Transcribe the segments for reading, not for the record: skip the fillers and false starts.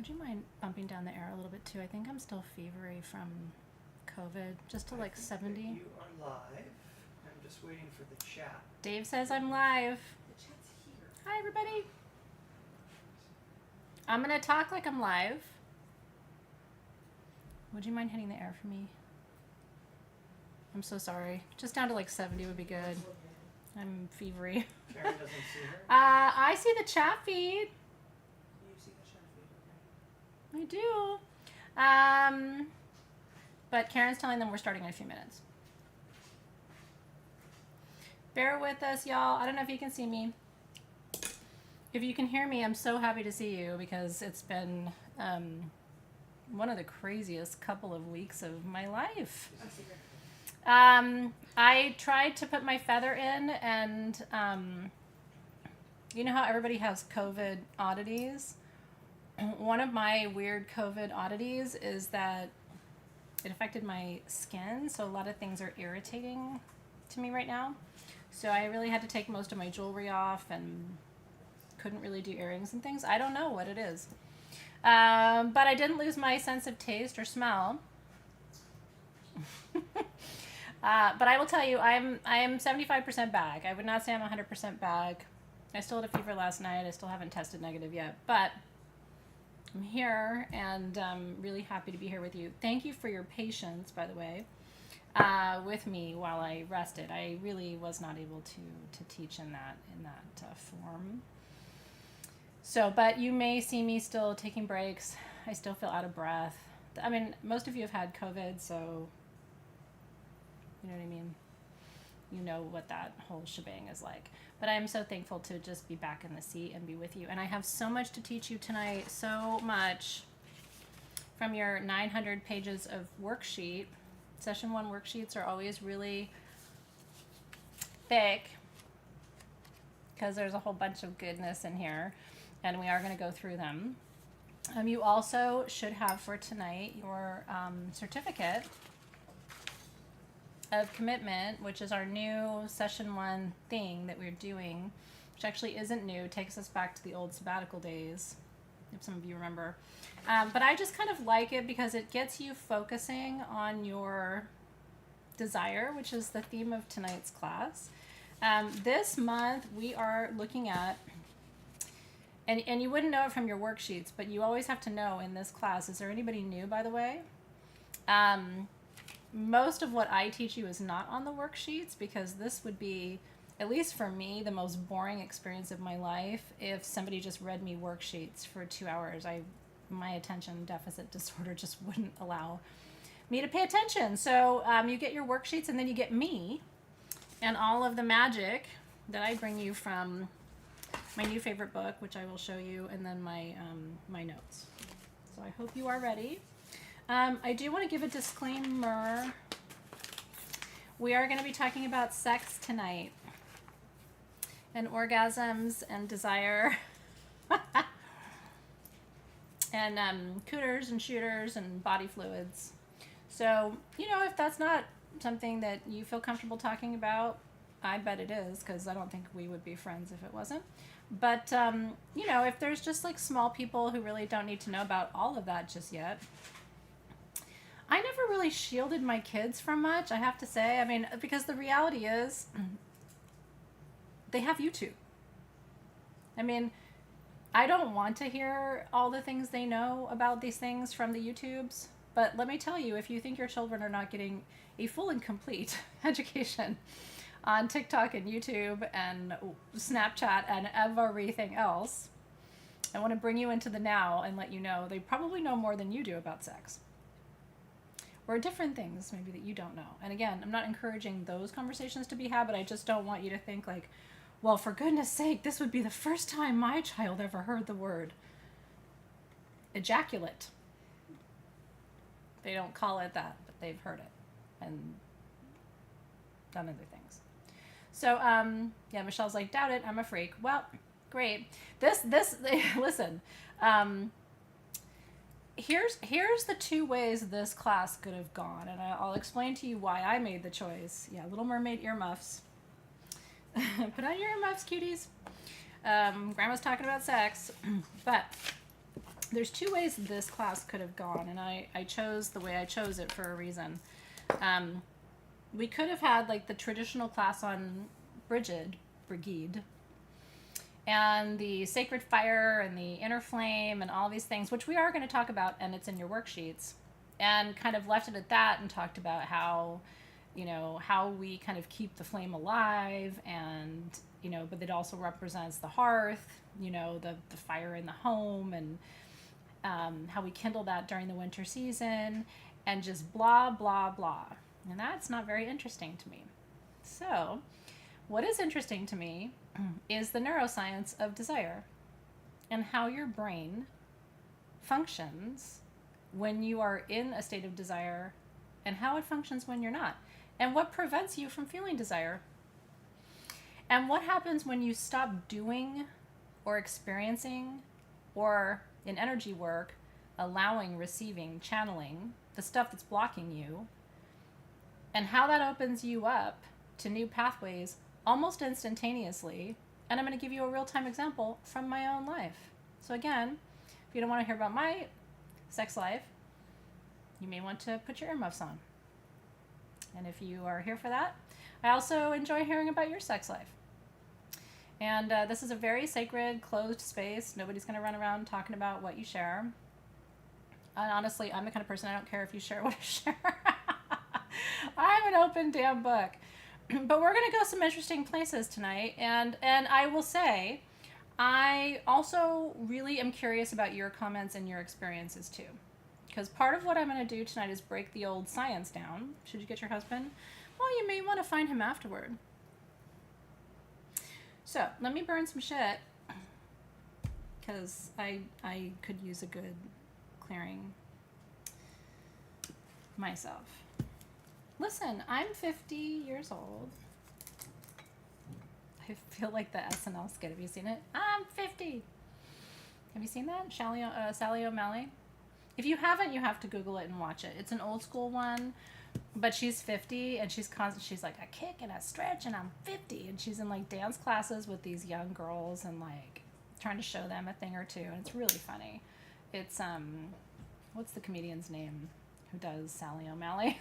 Would you mind bumping down the air a little bit too? I think I'm still fevery from COVID, just to like 70. You are live. I'm just waiting for the chat. Dave says I'm live. The chat's here. Hi, everybody. I'm going to talk like I'm live. Would you mind hitting the air for me? I'm so sorry. Just down to like 70 would be good. I'm fevery. Karen doesn't see her. I see the chat feed. You see the chat feed, okay. I do. But Karen's telling them we're starting in a few minutes. Bear with us, y'all. I don't know if you can see me. If you can hear me, I'm so happy to see you because it's been one of the craziest couple of weeks of my life. I tried to put my feather in, and you know how everybody has COVID oddities? One of my weird COVID oddities is that it affected my skin, so a lot of things are irritating to me right now. So I really had to take most of my jewelry off and couldn't really do earrings and things. I don't know what it is. But I didn't lose my sense of taste or smell. But I will tell you, I am 75% back. I would not say I'm 100% back. I still had a fever last night. I still haven't tested negative yet, but I'm here and really happy to be here with you. Thank you for your patience, by the way, with me while I rested. I really was not able to teach in that form. So, but you may see me still taking breaks. I still feel out of breath. I mean, most of you have had COVID, so you know what I mean? You know what that whole shebang is like. But I am so thankful to just be back in the seat and be with you. And I have so much to teach you tonight, so much from your 900 pages of worksheet. Session 1 worksheets are always really thick because there's a whole bunch of goodness in here, and we are going to go through them. You also should have for tonight your certificate of commitment, which is our new session 1 thing that we're doing, which actually isn't new. It takes us back to the old sabbatical days, if some of you remember. But I just kind of like it because it gets you focusing on your desire, which is the theme of tonight's class. This month we are looking at, and you wouldn't know it from your worksheets, but you always have to know in this class, is there anybody new, by the way? Most of what I teach you is not on the worksheets because this would be, at least for me, the most boring experience of my life if somebody just read me worksheets for 2 hours. My attention deficit disorder just wouldn't allow me to pay attention. So you get your worksheets and then you get me and all of the magic that I bring you from my new favorite book, which I will show you, and then my notes. So I hope you are ready. I do want to give a disclaimer. We are going to be talking about sex tonight, and orgasms and desire, and cooters and shooters and body fluids. So, you know, if that's not something that you feel comfortable talking about, I bet it is, because I don't think we would be friends if it wasn't. But, you know, if there's just like small people who really don't need to know about all of that just yet, I never really shielded my kids from much, I have to say. I mean, because the reality is they have YouTube. I mean, I don't want to hear all the things they know about these things from the YouTubes. But let me tell you, if you think your children are not getting a full and complete education on TikTok and YouTube and Snapchat and everything else, I want to bring you into the now and let you know they probably know more than you do about sex. Or different things maybe that you don't know. And again, I'm not encouraging those conversations to be had, but I just don't want you to think like, well, for goodness sake, this would be the first time my child ever heard the word ejaculate. They don't call it that, but they've heard it and done other things. So, yeah, Michelle's like, doubt it, I'm a freak. Well, great. This, listen, here's the 2 ways this class could have gone, and I'll explain to you why I made the choice. Yeah, Little Mermaid earmuffs. Put on your earmuffs, cuties. Grandma's talking about sex. But there's two ways this class could have gone, and I chose the way I chose it for a reason. We could have had like the traditional class on Brigid, and the sacred fire and the inner flame and all these things, which we are going to talk about, and it's in your worksheets, and kind of left it at that and talked about how, how we kind of keep the flame alive, and, but it also represents the hearth, the fire in the home, and how we kindle that during the winter season, and just blah, blah, blah. And that's not very interesting to me. So, what is interesting to me is the neuroscience of desire and how your brain functions when you are in a state of desire and how it functions when you're not, and what prevents you from feeling desire, and what happens when you stop doing or experiencing or in energy work allowing, receiving, channeling the stuff that's blocking you, and how that opens you up to new pathways almost instantaneously. And I'm going to give you a real-time example from my own life. So again, if you don't want to hear about my sex life, you may want to put your earmuffs on. And if you are here for that, I also enjoy hearing about your sex life. And this is a very sacred, closed space. Nobody's going to run around talking about what you share. And honestly, I'm the kind of person, I don't care if you share what I share. I'm an open damn book. But we're going to go some interesting places tonight. And I will say, I also really am curious about your comments and your experiences too. Because part of what I'm going to do tonight is break the old science down. Should you get your husband? Well, you may want to find him afterward. So, let me burn some shit. Because I could use a good clearing myself. Listen, I'm 50 years old. I feel like the SNL skit. Have you seen it? I'm 50. Have you seen that? Sally O'Malley? If you haven't, you have to Google it and watch it. It's an old school one, but she's 50 and she's like a kick and a stretch and I'm 50, and she's in like dance classes with these young girls and like trying to show them a thing or two, and it's really funny. It's what's the comedian's name who does Sally O'Malley?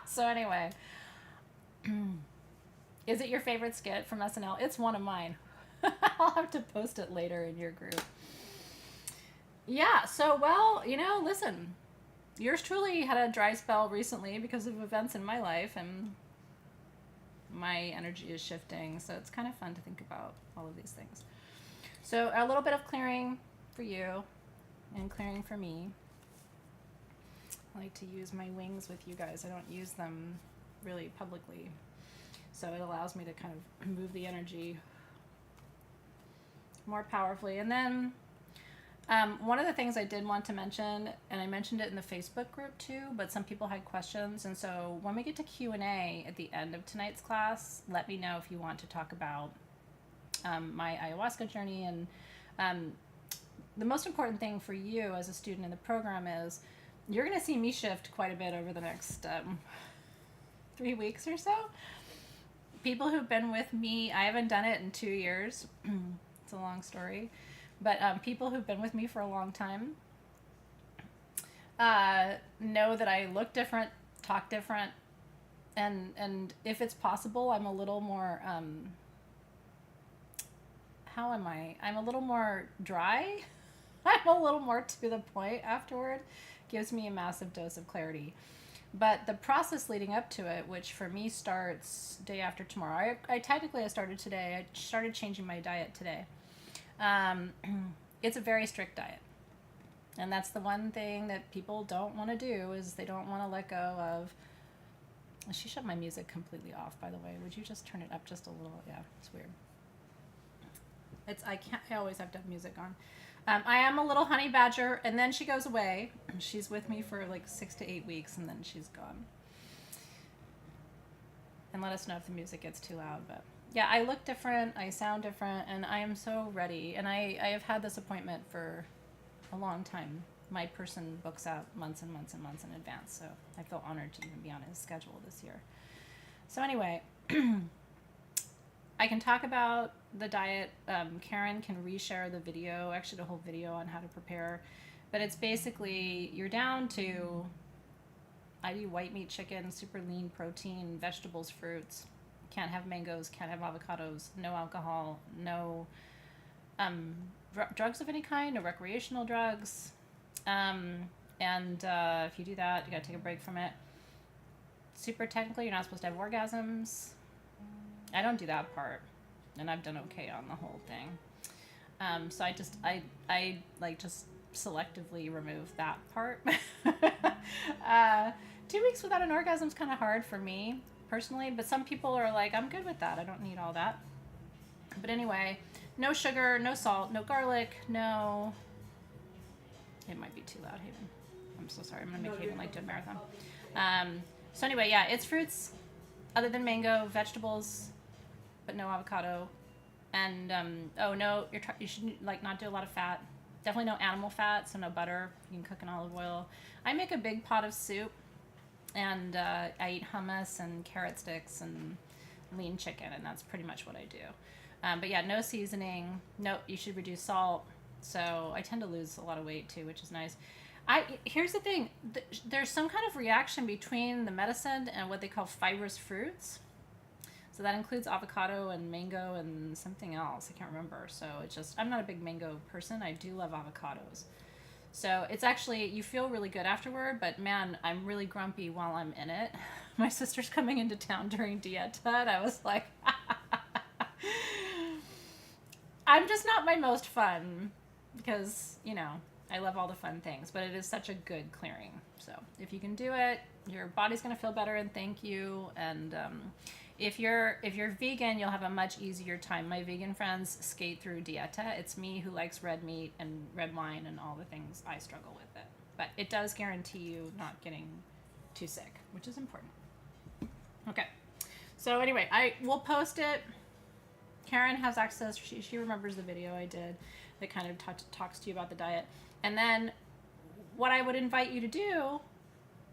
So anyway, is it your favorite skit from SNL? It's one of mine. I'll have to post it later in your group. Yeah, so, well, listen, yours truly had a dry spell recently because of events in my life, and my energy is shifting, so it's kind of fun to think about all of these things. So a little bit of clearing for you and clearing for me. I like to use my wings with you guys. I don't use them really publicly, so it allows me to kind of move the energy more powerfully. And then one of the things I did want to mention, and I mentioned it in the Facebook group too, but some people had questions, and so when we get to Q&A at the end of tonight's class, let me know if you want to talk about my ayahuasca journey. And the most important thing for you as a student in the program is you're going to see me shift quite a bit over the next 3 weeks or so. People who've been with me, I haven't done it in 2 years. It's a long story. But people who've been with me for a long time know that I look different, talk different, and if it's possible, I'm a little more, how am I? I'm a little more dry. I'm a little more to the point afterward. Gives me a massive dose of clarity. But the process leading up to it, which for me starts day after tomorrow, I technically started today. I started changing my diet today. It's a very strict diet. And that's the one thing that people don't want to do, is they don't want to let go of. She shut my music completely off, by the way. Would you just turn it up just a little? Yeah, it's weird. I always have to have music on. I am a little honey badger, and then she goes away. She's with me for like 6 to 8 weeks, and then she's gone. And let us know if the music gets too loud. But yeah, I look different, I sound different, and I am so ready. And I have had this appointment for a long time. My person books out months and months and months in advance, so I feel honored to even be on his schedule this year. So anyway, I can talk about the diet, Karen can reshare the video, actually the whole video on how to prepare. But it's basically, you're down to, I do white meat chicken, super lean protein, vegetables, fruits. Can't have mangoes, can't have avocados, no alcohol, no drugs of any kind, no recreational drugs. And if you do that, you gotta take a break from it. Super technically, you're not supposed to have orgasms. I don't do that part, and I've done okay on the whole thing. So I like just selectively remove that part. 2 weeks without an orgasm is kind of hard for me personally, but some people are like, I'm good with that. I don't need all that. But anyway, no sugar, no salt, no garlic, no. It might be too loud, Haven. I'm so sorry. I'm gonna make Haven like do a marathon. So anyway, yeah, it's fruits other than mango, vegetables, but no avocado. And you shouldn't like not do a lot of fat. Definitely no animal fat, so no butter. You can cook in olive oil. I make a big pot of soup, and I eat hummus and carrot sticks and lean chicken, and that's pretty much what I do. But yeah, no seasoning. No, you should reduce salt. So I tend to lose a lot of weight too, which is nice. Here's the thing. There's some kind of reaction between the medicine and what they call fibrous fruits. So that includes avocado and mango and something else. I can't remember. So it's just, I'm not a big mango person. I do love avocados. So it's actually, you feel really good afterward, but man, I'm really grumpy while I'm in it. My sister's coming into town during Dieta, and I was like, I'm just not my most fun because, I love all the fun things, but it is such a good clearing. So if you can do it, your body's going to feel better and thank you. And if you're vegan, you'll have a much easier time. My vegan friends skate through Dieta. It's me who likes red meat and red wine and all the things. I struggle with it. But it does guarantee you not getting too sick, which is important. Okay. So anyway, I will post it. Karen has access. She remembers the video I did that kind of talks to you about the diet. And then what I would invite you to do,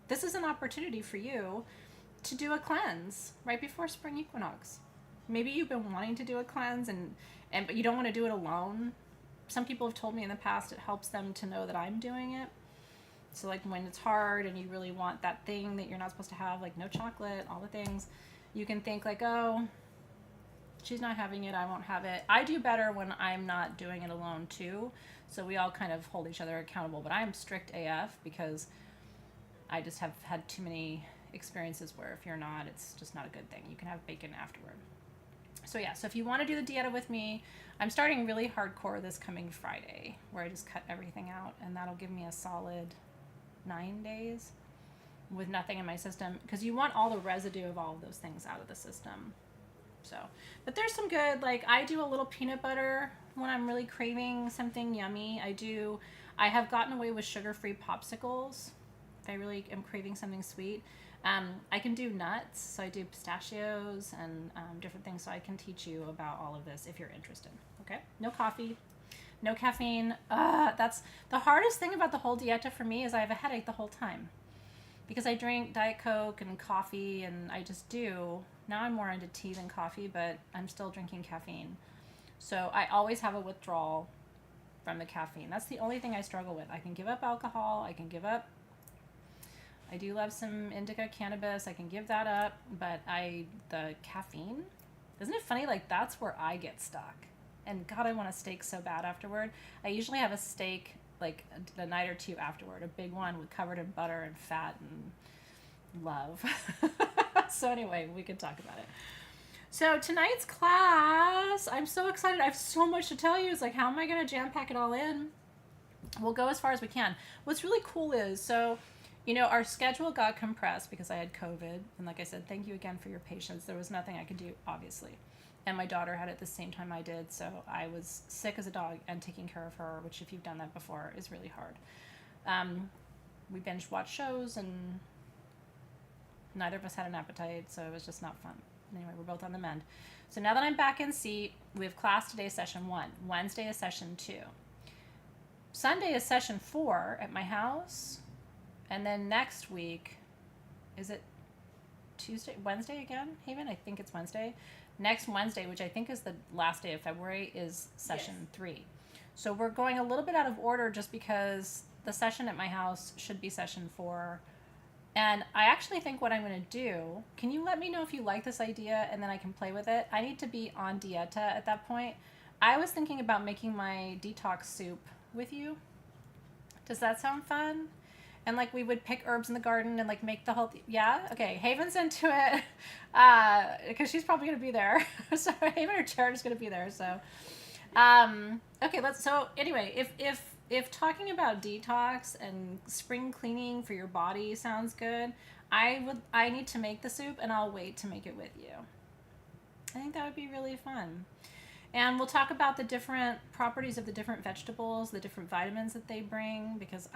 this is an opportunity for you to do a cleanse right before spring equinox. Maybe you've been wanting to do a cleanse but you don't want to do it alone. Some people have told me in the past it helps them to know that I'm doing it. So like when it's hard and you really want that thing that you're not supposed to have, like no chocolate, all the things, you can think like, oh, she's not having it, I won't have it. I do better when I'm not doing it alone too. So we all kind of hold each other accountable. But I am strict AF because I just have had too many experiences where if you're not, it's just not a good thing. You can have bacon afterward. So yeah, so if you want to do the dieta with me, I'm starting really hardcore this coming Friday where I just cut everything out, and that'll give me a solid 9 days with nothing in my system, because you want all the residue of all of those things out of the system. So, but there's some good, like I do a little peanut butter when I'm really craving something yummy. I have gotten away with sugar-free popsicles if I really am craving something sweet. I can do nuts, so I do pistachios and different things, so I can teach you about all of this if you're interested. Okay? No coffee, no caffeine. That's the hardest thing about the whole dieta for me is I have a headache the whole time because I drink Diet Coke and coffee, and I just do. Now I'm more into tea than coffee, but I'm still drinking caffeine. So I always have a withdrawal from the caffeine. That's the only thing I struggle with. I can give up alcohol. I do love some indica cannabis. I can give that up, but the caffeine, isn't it funny? Like that's where I get stuck. And God, I want a steak so bad afterward. I usually have a steak like a night or two afterward, a big one covered in butter and fat and love. So anyway, we can talk about it. So tonight's class, I'm so excited. I have so much to tell you. It's like, how am I going to jam pack it all in? We'll go as far as we can. What's really cool is, so, our schedule got compressed because I had COVID. And like I said, thank you again for your patience. There was nothing I could do, obviously. And my daughter had it the same time I did. So I was sick as a dog and taking care of her, which if you've done that before is really hard. We binge watched shows and neither of us had an appetite, so it was just not fun. Anyway, we're both on the mend. So now that I'm back in seat, we have class today, session 1. Wednesday is session 2. Sunday is session 4 at my house. And then next week, is it Wednesday again, Haven? I think it's Wednesday. Next Wednesday, which I think is the last day of February, is session Yes. 3. So we're going a little bit out of order just because the session at my house should be session 4. And I actually think what I'm going to do, can you let me know if you like this idea and then I can play with it? I need to be on dieta at that point. I was thinking about making my detox soup with you. Does that sound fun? And like we would pick herbs in the garden and like make the whole yeah, okay, Haven's into it because she's probably gonna be there. So Haven or Jared is gonna be there. So okay, so anyway, if talking about detox and spring cleaning for your body sounds good, I need to make the soup and I'll wait to make it with you. I think that would be really fun. And we'll talk about the different properties of the different vegetables, the different vitamins that they bring. Because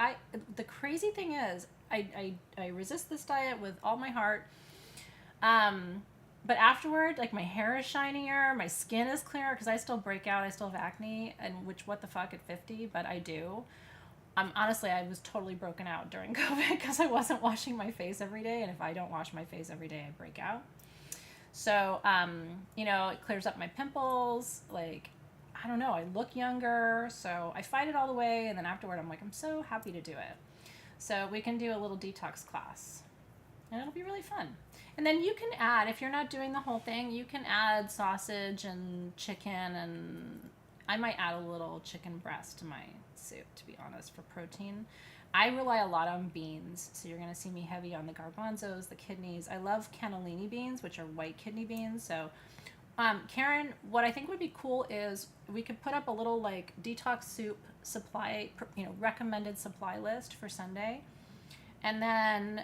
the crazy thing is, I resist this diet with all my heart. But afterward, like my hair is shinier, my skin is clearer because I still break out, I still have acne, and which what the fuck at 50, but I do. Honestly, I was totally broken out during COVID because I wasn't washing my face every day, and if I don't wash my face every day, I break out. So, it clears up my pimples. Like, I don't know, I look younger. So I fight it all the way. And then afterward, I'm like, I'm so happy to do it. So we can do a little detox class. And it'll be really fun. And then you can add, if you're not doing the whole thing, you can add sausage and chicken. And I might add a little chicken breast to my soup, to be honest, for protein. I rely a lot on beans, so you're going to see me heavy on the garbanzos, the kidneys. I love cannellini beans, which are white kidney beans. So, Karen, what I think would be cool is we could put up a little like detox soup supply, recommended supply list for Sunday, and then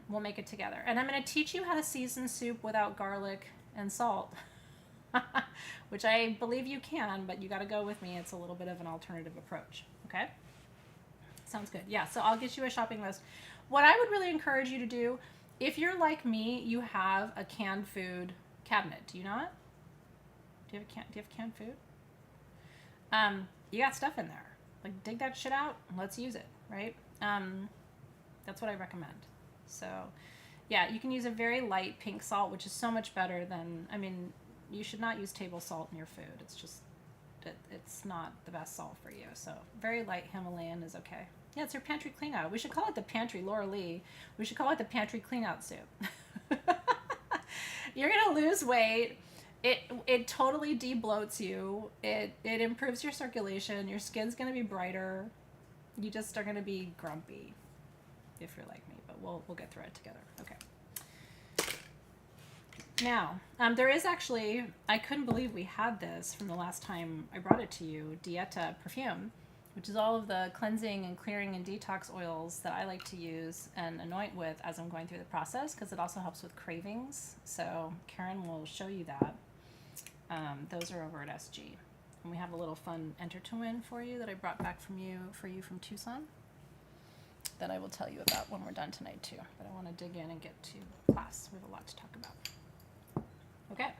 we'll make it together. And I'm going to teach you how to season soup without garlic and salt, which I believe you can, but you got to go with me. It's a little bit of an alternative approach. Okay? Sounds good. Yeah, so I'll get you a shopping list. What I would really encourage you to do, if you're like me, you have a canned food cabinet. Do you not? Do you have canned food? You got stuff in there. Like dig that shit out and let's use it, right? That's what I recommend. So, yeah, you can use a very light pink salt, which is so much better than, you should not use table salt in your food. It's just, it's not the best salt for you. So, very light Himalayan is okay. Yeah, it's your pantry clean out. We should call it the pantry, Laura Lee. We should call it the pantry clean out soup. You're going to lose weight. It totally de-bloats you. It improves your circulation. Your skin's going to be brighter. You just are going to be grumpy if you're like me, but we'll get through it together. Okay. Now, there is actually, I couldn't believe we had this from the last time I brought it to you, Dieta perfume, which is all of the cleansing and clearing and detox oils that I like to use and anoint with as I'm going through the process, because it also helps with cravings. So Karen will show you that. Those are over at SG. And we have a little fun enter to win for you that I brought back for you from Tucson that I will tell you about when we're done tonight too. But I want to dig in and get to class. We have a lot to talk about. Okay.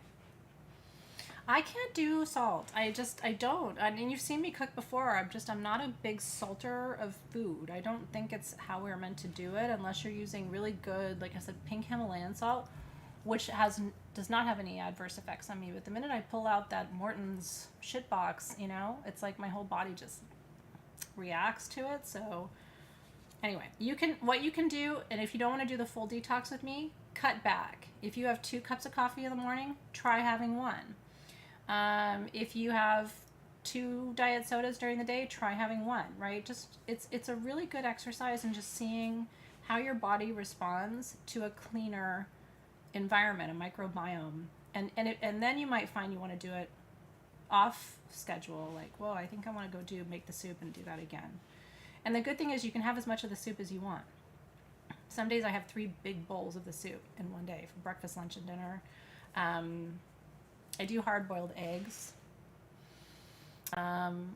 I can't do salt. I don't. I mean, you've seen me cook before. I'm not a big salter of food. I don't think it's how we're meant to do it unless you're using really good, like I said, pink Himalayan salt, which does not have any adverse effects on me. But the minute I pull out that Morton's shit box, it's like my whole body just reacts to it. So anyway, what you can do, and if you don't want to do the full detox with me, cut back. If you have 2 cups of coffee in the morning, try having 1. If you have 2 diet sodas during the day, try having 1, right? Just it's a really good exercise in just seeing how your body responds to a cleaner environment, a microbiome. And then you might find you want to do it off schedule, like, whoa, I think I want to go make the soup and do that again. And the good thing is you can have as much of the soup as you want. Some days I have 3 big bowls of the soup in one day for breakfast, lunch, and dinner. I do hard-boiled eggs,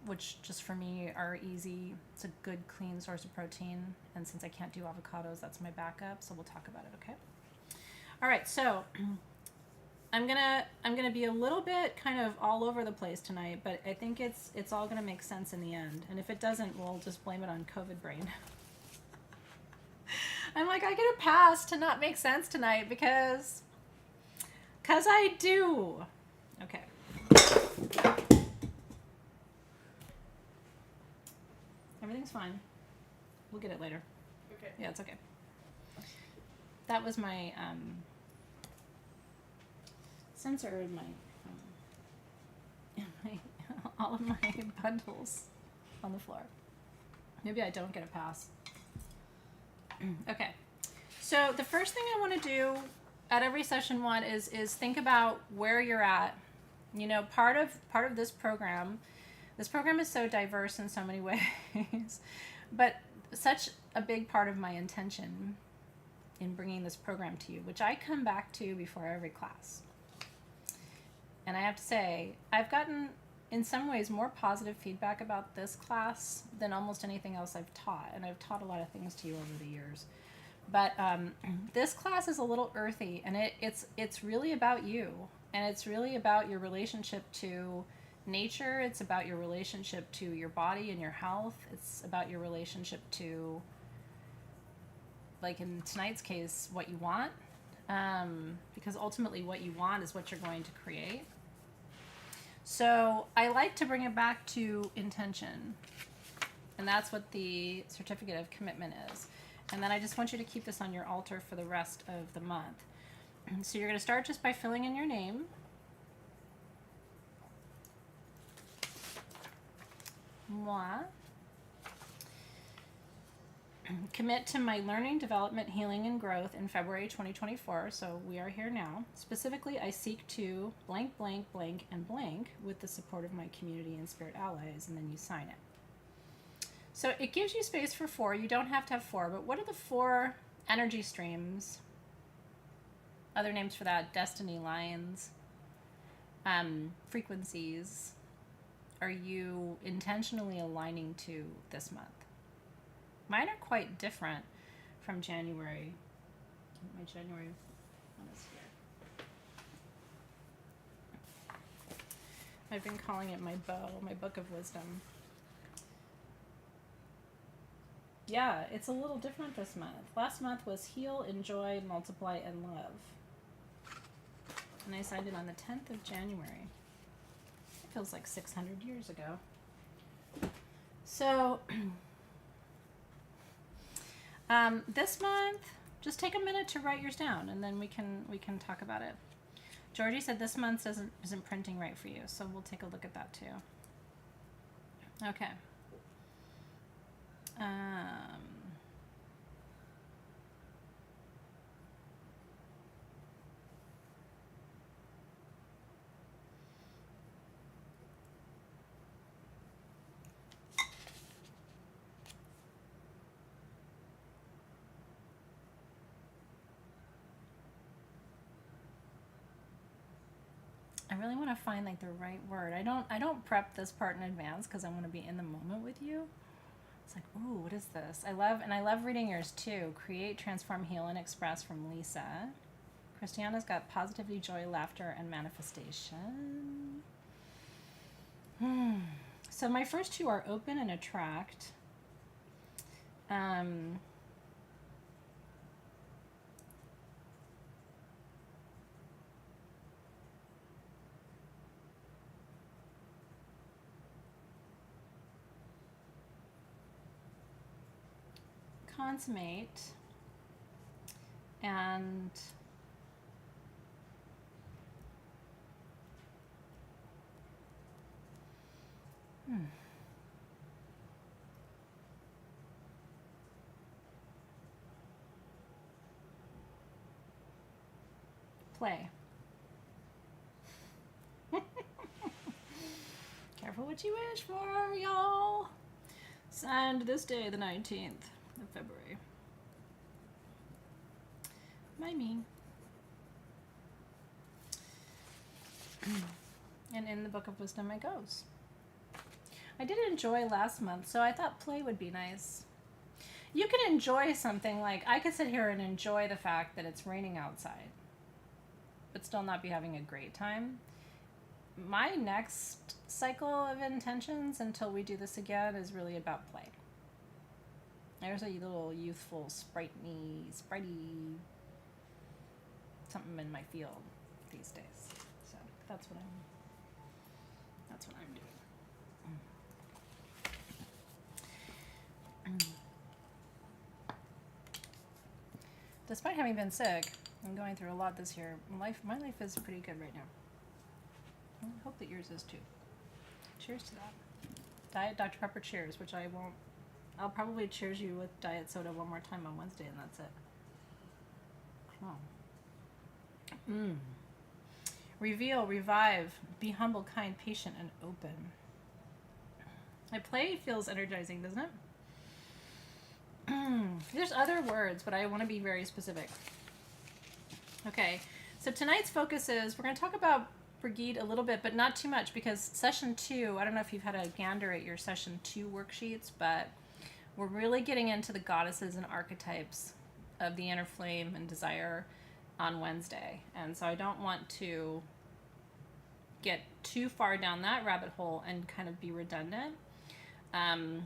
which just for me are easy. It's a good, clean source of protein. And since I can't do avocados, that's my backup. So we'll talk about it, okay? All right, so I'm gonna be a little bit kind of all over the place tonight, but I think it's all gonna make sense in the end. And if it doesn't, we'll just blame it on COVID brain. I'm like, I get a pass to not make sense tonight because I do. Okay. Everything's fine. We'll get it later. Okay. Yeah, it's okay. That was my sensor in my all of my bundles on the floor. Maybe I don't get a pass. Okay. So the first thing I want to do at every session one is think about where you're at. You know, part of this program is so diverse in so many ways, but such a big part of my intention in bringing this program to you, which I come back to before every class. And I have to say, I've gotten, in some ways, more positive feedback about this class than almost anything else I've taught. And I've taught a lot of things to you over the years. But this class is a little earthy, and it's really about you. And it's really about your relationship to nature. It's about your relationship to your body and your health. It's about your relationship to, like in tonight's case, what you want. Because ultimately what you want is what you're going to create. So I like to bring it back to intention. And that's what the certificate of commitment is. And then I just want you to keep this on your altar for the rest of the month. So you're going to start just by filling in your name. Moi. Commit to my learning, development, healing, and growth in February 2024. So we are here now. Specifically, I seek to blank, blank, blank, and blank with the support of my community and spirit allies, and then you sign it. So it gives you space for 4. You don't have to have 4, but what are the 4 energy streams? Other names for that, destiny lines, frequencies, are you intentionally aligning to this month? Mine are quite different from January. My January one is here. I've been calling it my bow, my book of wisdom. Yeah, it's a little different this month. Last month was heal, enjoy, multiply, and love. And I signed it on the 10th of January. It feels like 600 years ago. So this month, just take a minute to write yours down, and then we can talk about it. Georgie said this month isn't printing right for you, so we'll take a look at that too. Okay. I really want to find like the right word. I don't prep this part in advance because I want to be in the moment with you. It's like, ooh, what is this? I love reading yours too. Create, transform, heal, and express from Lisa. Christiana's got positivity, joy, laughter, and manifestation. So my first 2 are open and attract. Consummate and play. Careful what you wish for, y'all. Signed this day, the 19th of February. By me. And in the Book of Wisdom it goes. I did enjoy last month, so I thought play would be nice. You can enjoy something like, I could sit here and enjoy the fact that it's raining outside, but still not be having a great time. My next cycle of intentions until we do this again is really about play. There's a little youthful, spritey something in my field these days. So that's what I'm doing. Despite having been sick and going through a lot this year, my life is pretty good right now. I hope that yours is too. Cheers to that. Diet Dr. Pepper cheers, which I won't. I'll probably cheers you with diet soda one more time on Wednesday, and that's it. Oh. Reveal, revive, be humble, kind, patient, and open. My play feels energizing, doesn't it? There's other words, but I want to be very specific. Okay, so tonight's focus is, we're going to talk about Brigitte a little bit, but not too much, because session 2, I don't know if you've had a gander at your session 2 worksheets, but we're really getting into the goddesses and archetypes of the inner flame and desire on Wednesday. And so I don't want to get too far down that rabbit hole and kind of be redundant. And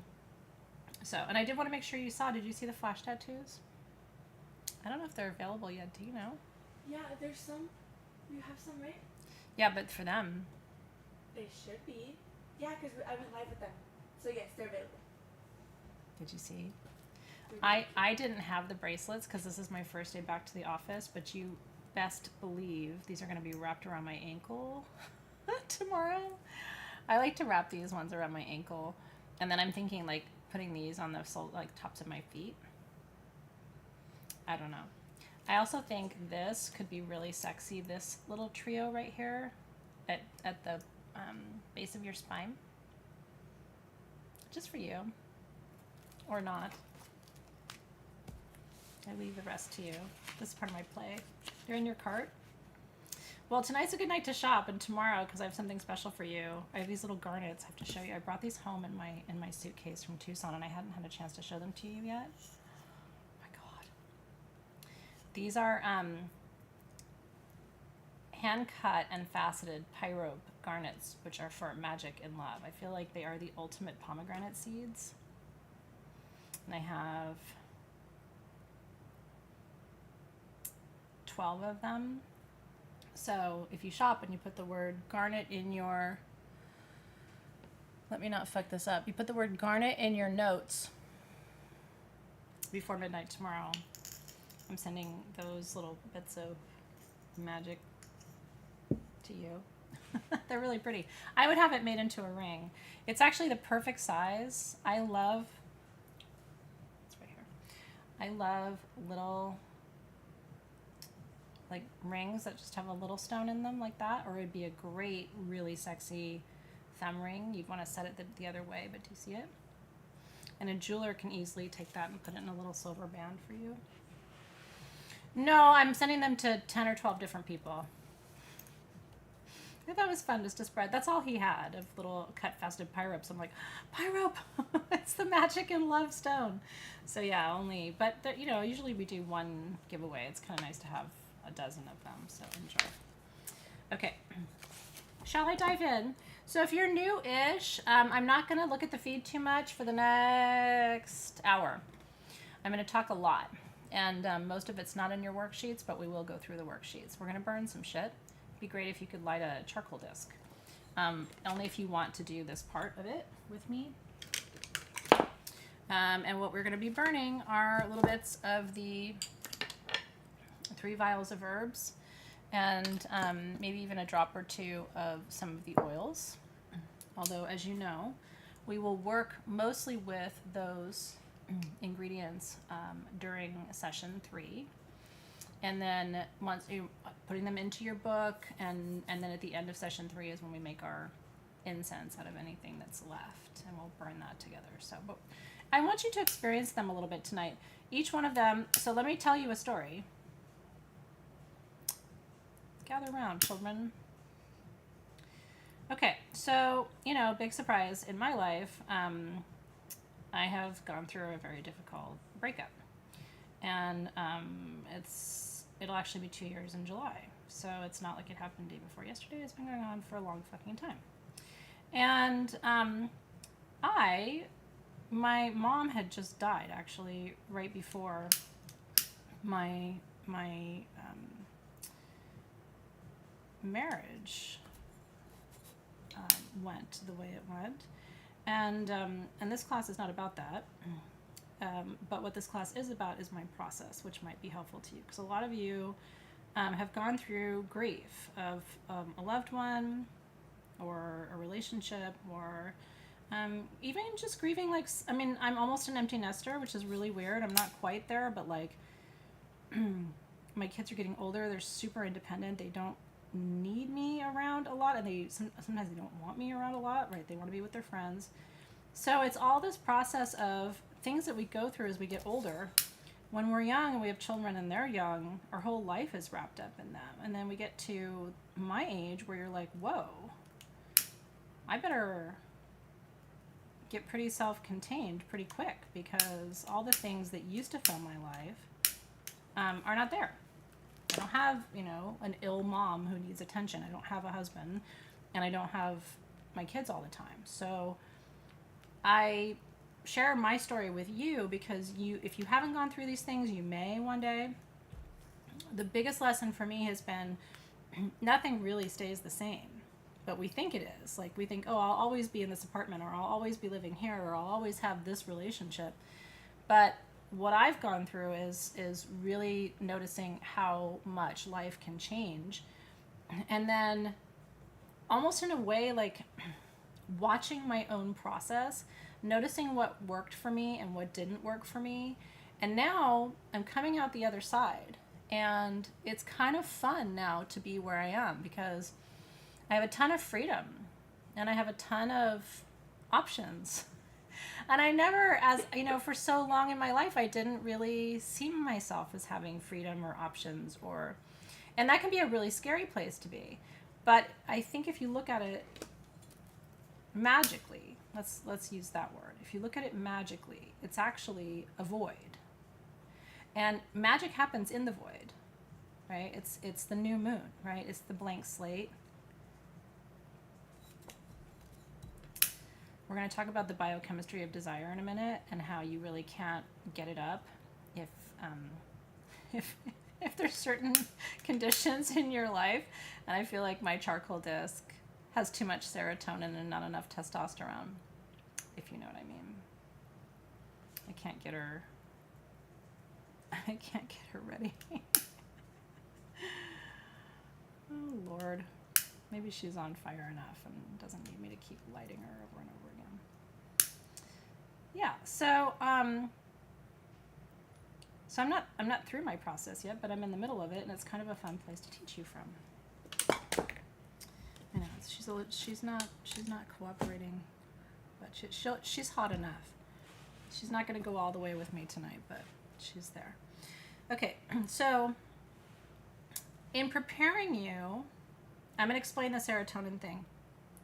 I did want to make sure you saw, did you see the flash tattoos? I don't know if they're available yet, do you know? Yeah, there's some. You have some, right? Yeah, but for them. They should be. Yeah, because I went live with them. So yes, they're available. Did you see? I didn't have the bracelets because this is my first day back to the office, but you best believe these are going to be wrapped around my ankle tomorrow. I like to wrap these ones around my ankle, and then I'm thinking like putting these on the tops of my feet. I don't know. I also think this could be really sexy, this little trio right here at the base of your spine. Just for you. Or not. I leave the rest to you. This is part of my play. You're in your cart? Well, tonight's a good night to shop, and tomorrow, because I have something special for you, I have these little garnets I have to show you. I brought these home in my suitcase from Tucson, and I hadn't had a chance to show them to you yet. Oh my God. These are hand-cut and faceted pyrope garnets, which are for magic and love. I feel like they are the ultimate pomegranate seeds. And I have 12 of them. So if you shop and you put the word garnet in your, let me not fuck this up, you put the word garnet in your notes before midnight tomorrow, I'm sending those little bits of magic to you. They're really pretty. I would have it made into a ring. It's actually the perfect size. I love little like rings that just have a little stone in them like that, or it'd be a great, really sexy thumb ring. You'd want to set it the other way, but do you see it? And a jeweler can easily take that and put it in a little silver band for you. No, I'm sending them to 10 or 12 different people. I thought it was fun just to spread. That's all he had, of little cut faceted pyropes. I'm like, pyrope! It's the magic and love stone. So yeah, but usually we do one giveaway. It's kind of nice to have a dozen of them, so enjoy. Okay, shall I dive in? So if you're new-ish, I'm not going to look at the feed too much for the next hour. I'm going to talk a lot, and most of it's not in your worksheets, but we will go through the worksheets. We're going to burn some shit. It'd be great if you could light a charcoal disc, only if you want to do this part of it with me. And what we're going to be burning are little bits of the 3 vials of herbs, and maybe even a drop or 2 of some of the oils. Although, as you know, we will work mostly with those ingredients during session 3. And then once you putting them into your book, and then at the end of session 3 is when we make our incense out of anything that's left, and we'll burn that together. So, but I want you to experience them a little bit tonight. Each one of them. So let me tell you a story. Gather around, children. Okay, so, big surprise in my life, I have gone through a very difficult breakup. And it'll actually be 2 years in July. So it's not like it happened the day before yesterday. It's been going on for a long fucking time. And I my mom had just died actually right before my marriage went the way it went, and this class is not about that. But what this class is about is my process, which might be helpful to you, because a lot of you have gone through grief of a loved one or a relationship, or even just grieving. Like, I mean, I'm almost an empty nester, which is really weird. I'm not quite there, but like my kids are getting older. They're super independent. They don't need me around a lot, and sometimes they don't want me around a lot, right? They want to be with their friends. So it's all this process of things that we go through as we get older. When we're young and we have children and they're young, our whole life is wrapped up in them. And then we get to my age where you're like, whoa, I better get pretty self-contained pretty quick, because all the things that used to fill my life are not there. I don't have, an ill mom who needs attention. I don't have a husband, and I don't have my kids all the time. So I share my story with you because if you haven't gone through these things, you may one day. The biggest lesson for me has been nothing really stays the same, but we think it is. Like, we think, oh, I'll always be in this apartment, or I'll always be living here, or I'll always have this relationship. But what I've gone through is really noticing how much life can change, and then almost in a way like watching my own process, noticing what worked for me and what didn't work for me. And now I'm coming out the other side, and it's kind of fun now to be where I am, because I have a ton of freedom and I have a ton of options. And I never, for so long in my life, I didn't really see myself as having freedom or options, and that can be a really scary place to be. But I think if you look at it magically, let's use that word. If you look at it magically, it's actually a void. And magic happens in the void, right? It's the new moon, right? It's the blank slate. We're going to talk about the biochemistry of desire in a minute, and how you really can't get it up if there's certain conditions in your life. And I feel like my charcoal disc has too much serotonin and not enough testosterone, if you know what I mean. I can't get her ready. Oh, Lord. Maybe she's on fire enough and doesn't need me to keep lighting her over and over again. Yeah, so I'm not through my process yet, but I'm in the middle of it, and it's kind of a fun place to teach you from. I know she's not cooperating, but she's hot enough. She's not going to go all the way with me tonight, but she's there. Okay, so in preparing you, I'm going to explain the serotonin thing.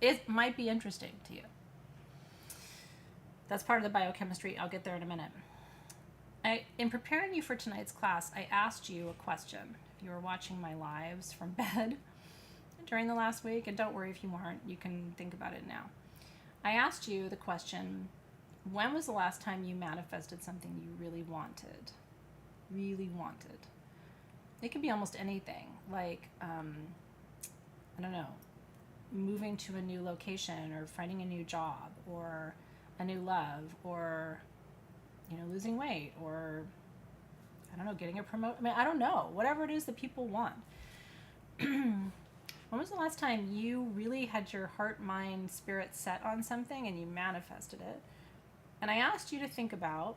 It might be interesting to you. That's part of the biochemistry. I'll get there in a minute. In preparing you for tonight's class, I asked you a question. If you were watching my lives from bed during the last week, and don't worry if you weren't, you can think about it now. I asked you the question, when was the last time you manifested something you really wanted? Really wanted. It could be almost anything, like, I don't know, moving to a new location, or finding a new job, or a new love, or, losing weight, or, I don't know, getting a promotion. I mean, I don't know, whatever it is that people want. When was the last time you really had your heart, mind, spirit set on something and you manifested it? And I asked you to think about,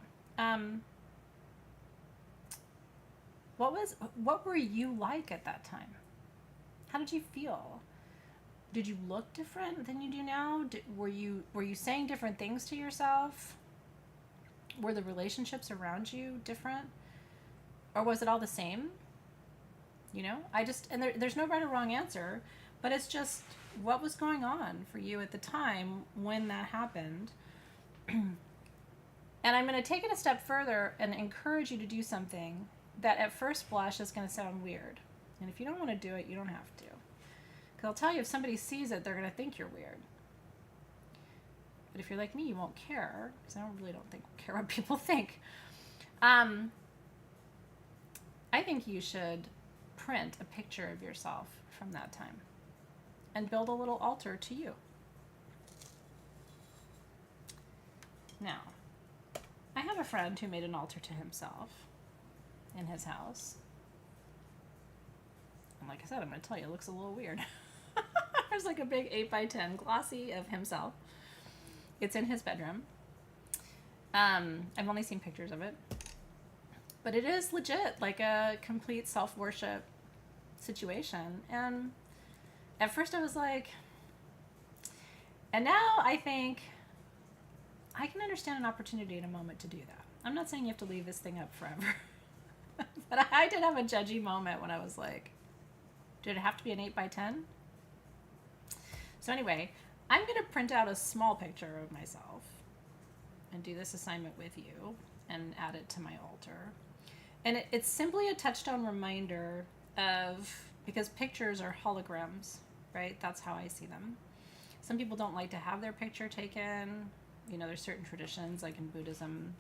what were you like at that time? How did you feel? Did you look different than you do now? Were you saying different things to yourself? Were the relationships around you different? Or was it all the same? There's no right or wrong answer, but it's just what was going on for you at the time when that happened. And I'm going to take it a step further and encourage you to do something that at first blush is going to sound weird. And if you don't want to do it, you don't have to. Because I'll tell you, if somebody sees it, they're going to think you're weird. But if you're like me, you won't care, because I don't care what people think. I think you should print a picture of yourself from that time and build a little altar to you. Now, I have a friend who made an altar to himself in his house. And like I said, I'm going to tell you, it looks a little weird. There's like a big 8x10 glossy of himself. It's in his bedroom. I've only seen pictures of it. But it is legit, like a complete self-worship situation. And at first I was like, and now I think I can understand an opportunity in a moment to do that. I'm not saying you have to leave this thing up forever. But I did have a judgy moment when I was like, did it have to be an 8x10? So anyway, I'm going to print out a small picture of myself and do this assignment with you and add it to my altar. And it's simply a touchstone reminder of, because pictures are holograms, right? That's how I see them. Some people don't like to have their picture taken. You know, there's certain traditions, like in Buddhism,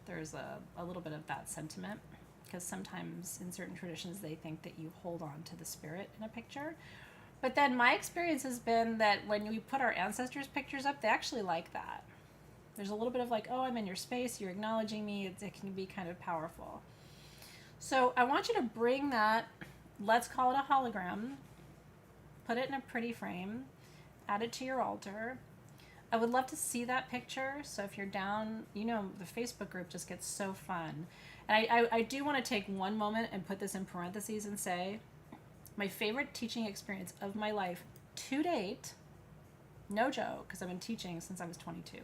there's a little bit of that sentiment, because sometimes in certain traditions they think that you hold on to the spirit in a picture. But then my experience has been that when we put our ancestors' pictures up, they actually like that. There's a little bit of like, oh, I'm in your space, you're acknowledging me. It can be kind of powerful. So I want you to bring that, let's call it a hologram, put it in a pretty frame, add it to your altar. I would love to see that picture. So if you're down, you know, the Facebook group just gets so fun. And I do want to take one moment and put this in parentheses and say, my favorite teaching experience of my life to date, no joke, because I've been teaching since I was 22.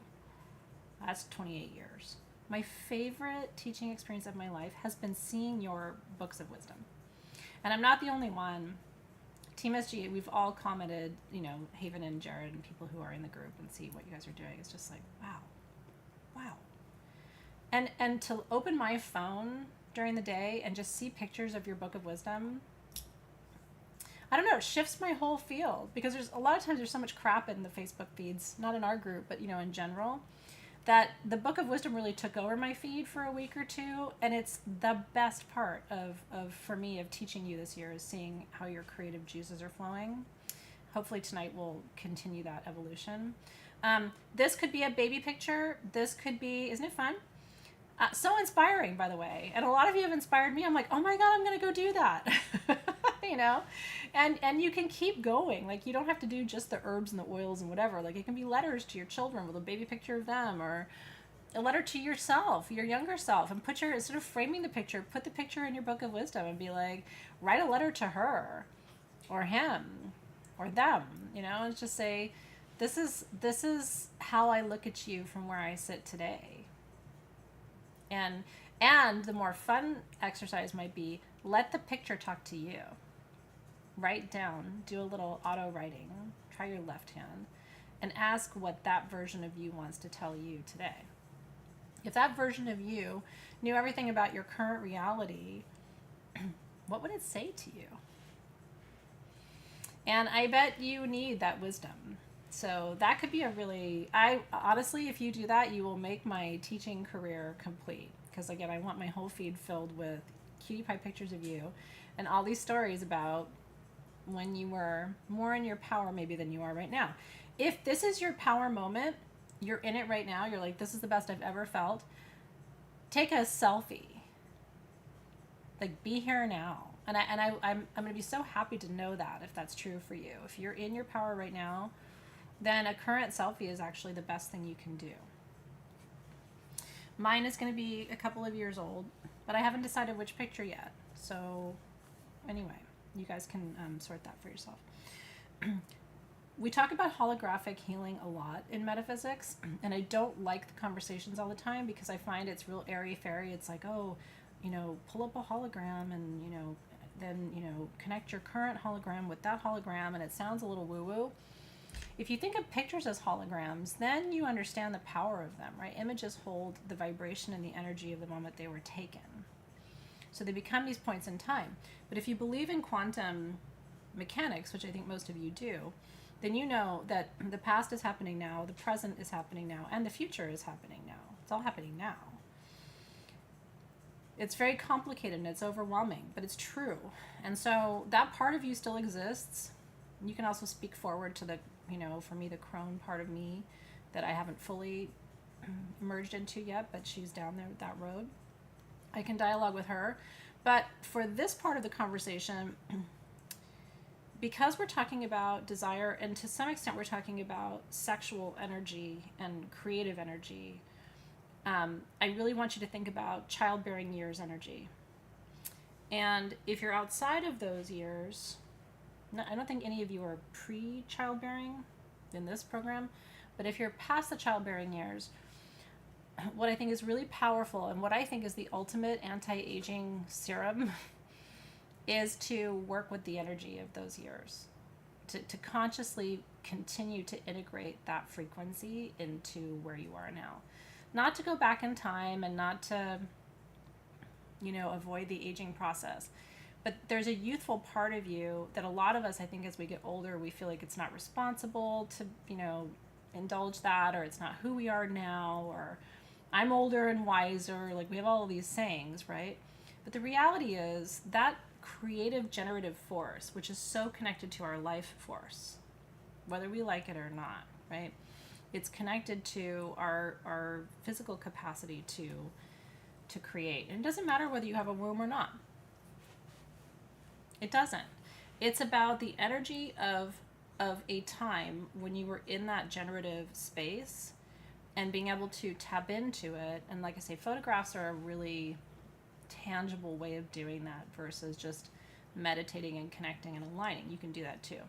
That's 28 years. My favorite teaching experience of my life has been seeing your books of wisdom. And I'm not the only one. Team SG, we've all commented, you know, Haven and Jared and people who are in the group and see what you guys are doing. It's just like, wow. And to open my phone during the day and just see pictures of your book of wisdom, I don't know, it shifts my whole field, because there's a lot of times there's so much crap in the Facebook feeds, not in our group, but, you know, in general, that the book of wisdom really took over my feed for a week or two. And it's the best part of for me, of teaching you this year, is seeing how your creative juices are flowing. Hopefully tonight we'll continue that evolution. This could be a baby picture. This could be, isn't it fun? So inspiring, by the way. And a lot of you have inspired me. I'm like, oh my God, I'm going to go do that. You know, and you can keep going. Like, you don't have to do just the herbs and the oils and whatever. Like, it can be letters to your children with a baby picture of them, or a letter to yourself, your younger self, and put your, instead of framing the picture, put the picture in your book of wisdom and be like, write a letter to her or him or them, you know, and just say, this is how I look at you from where I sit today. And the more fun exercise might be, let the picture talk to you. Write down, do a little auto writing, try your left hand, and ask what that version of you wants to tell you today. If that version of you knew everything about your current reality, what would it say to you? And I bet you need that wisdom. So that could be a really, I honestly, if you do that, you will make my teaching career complete. Because again, I want my whole feed filled with cutie pie pictures of you and all these stories about when you were more in your power maybe than you are right now. If this is your power moment, you're in it right now, you're like, this is the best I've ever felt, take a selfie. Like, be here now. And I'm going to be so happy to know that, if that's true for you. If you're in your power right now, then a current selfie is actually the best thing you can do. Mine is going to be a couple of years old, but I haven't decided which picture yet. So anyway, you guys can sort that for yourself. We talk about holographic healing a lot in metaphysics, and I don't like the conversations all the time, because I find it's real airy-fairy. It's like, oh, you know, pull up a hologram and, you know, then, you know, connect your current hologram with that hologram, and it sounds a little woo-woo. If you think of pictures as holograms, then you understand the power of them, right? Images hold the vibration and the energy of the moment they were taken. So they become these points in time. But if you believe in quantum mechanics, which I think most of you do, then you know that the past is happening now, the present is happening now, and the future is happening now. It's all happening now. It's very complicated and it's overwhelming, but it's true. And so that part of you still exists. You can also speak forward to the, for me, the crone part of me that I haven't fully merged into yet, but she's down there that road. I can dialogue with her. But for this part of the conversation, because we're talking about desire, and to some extent we're talking about sexual energy and creative energy, I really want you to think about childbearing years energy. And if you're outside of those years, I don't think any of you are pre-childbearing in this program, but if you're past the childbearing years, what I think is really powerful and what I think is the ultimate anti-aging serum is to work with the energy of those years, to consciously continue to integrate that frequency into where you are now. Not to go back in time and not to, avoid the aging process. But there's a youthful part of you that a lot of us, I think, as we get older, we feel like it's not responsible to, indulge that, or it's not who we are now, or I'm older and wiser. Like, we have all of these sayings, right? But the reality is that creative generative force, which is so connected to our life force, whether we like it or not, right? It's connected to our physical capacity to create. And it doesn't matter whether you have a womb or not. It doesn't. It's about the energy of a time when you were in that generative space and being able to tap into it. And like I say, photographs are a really tangible way of doing that versus just meditating and connecting and aligning. You can do that too.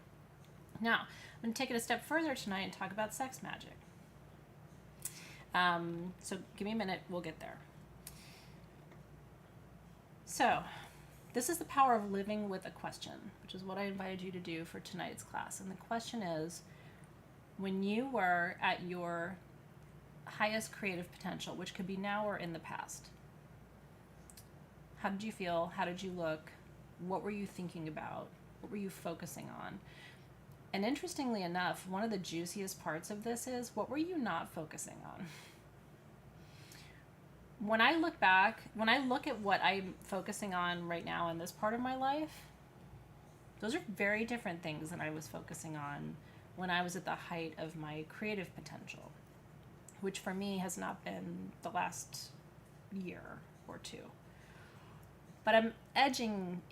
Now, I'm going to take it a step further tonight and talk about sex magic. So give me a minute, we'll get there. So, this is the power of living with a question, which is what I invited you to do for tonight's class. And the question is, when you were at your highest creative potential, which could be now or in the past, how did you feel? How did you look? What were you thinking about? What were you focusing on? And interestingly enough, one of the juiciest parts of this is, what were you not focusing on? When I look back, when I look at what I'm focusing on right now in this part of my life, those are very different things than I was focusing on when I was at the height of my creative potential, which for me has not been the last year or two. But I'm edging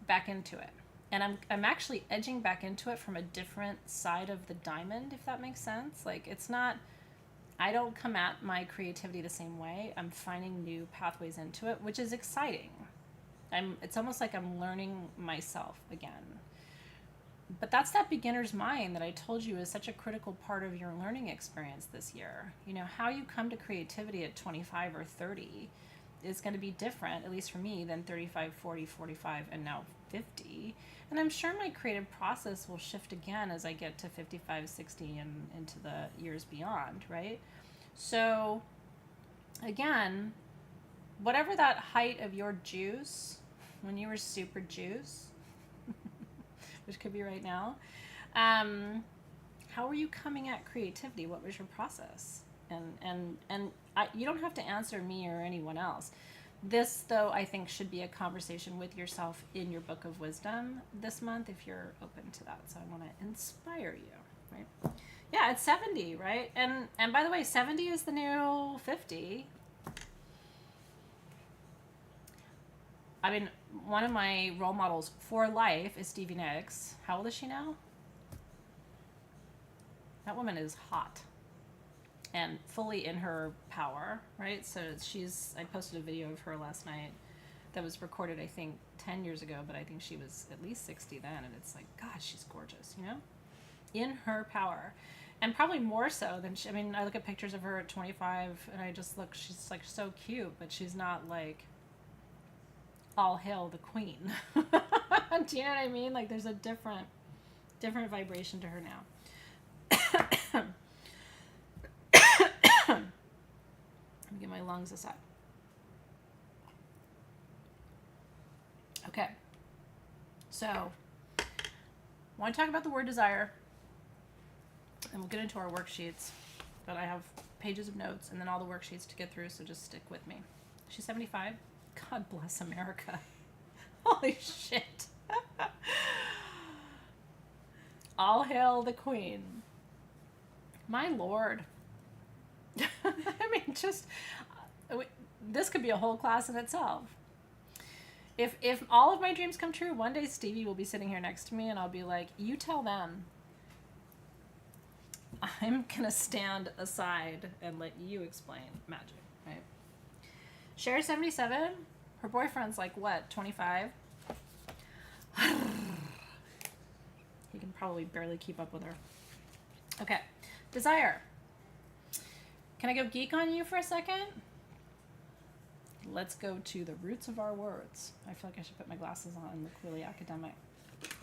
back into it. And I'm actually edging back into it from a different side of the diamond, if that makes sense. Like, it's not, I don't come at my creativity the same way. I'm finding new pathways into it, which is exciting. It's almost like I'm learning myself again. But that's that beginner's mind that I told you is such a critical part of your learning experience this year. How you come to creativity at 25 or 30 is going to be different, at least for me, than 35, 40, 45, and now 50. And I'm sure my creative process will shift again as I get to 55, 60, and into the years beyond, right? So, again, whatever that height of your juice, when you were super juice, which could be right now, how were you coming at creativity? What was your process? And you don't have to answer me or anyone else. This, though, I think should be a conversation with yourself in your book of wisdom this month, if you're open to that. So I want to inspire you, right? Yeah, it's 70, right? And by the way, 70 is the new 50. I mean, one of my role models for life is Stevie Nicks. How old is she now? That woman is hot and fully in her power, right? So I posted a video of her last night that was recorded, I think, 10 years ago, but I think she was at least 60 then, and it's like, God, she's gorgeous, in her power. And probably more so than I look at pictures of her at 25, and I just look, she's like so cute, but she's not like all hail the queen. Do you know what I mean? Like, there's a different vibration to her now. Let me give my lungs a sec. Okay. So, I want to talk about the word desire. And we'll get into our worksheets. But I have pages of notes and then all the worksheets to get through, so just stick with me. She's 75. God bless America. Holy shit. All hail the queen. My lord. I mean, just this could be a whole class in itself. If all of my dreams come true, one day Stevie will be sitting here next to me and I'll be like, you tell them. I'm gonna stand aside and let you explain magic, right? Cher 77, her boyfriend's like what, 25? He can probably barely keep up with her. Okay, Desire. Can I go geek on you for a second? Let's go to the roots of our words. I feel like I should put my glasses on and look really academic.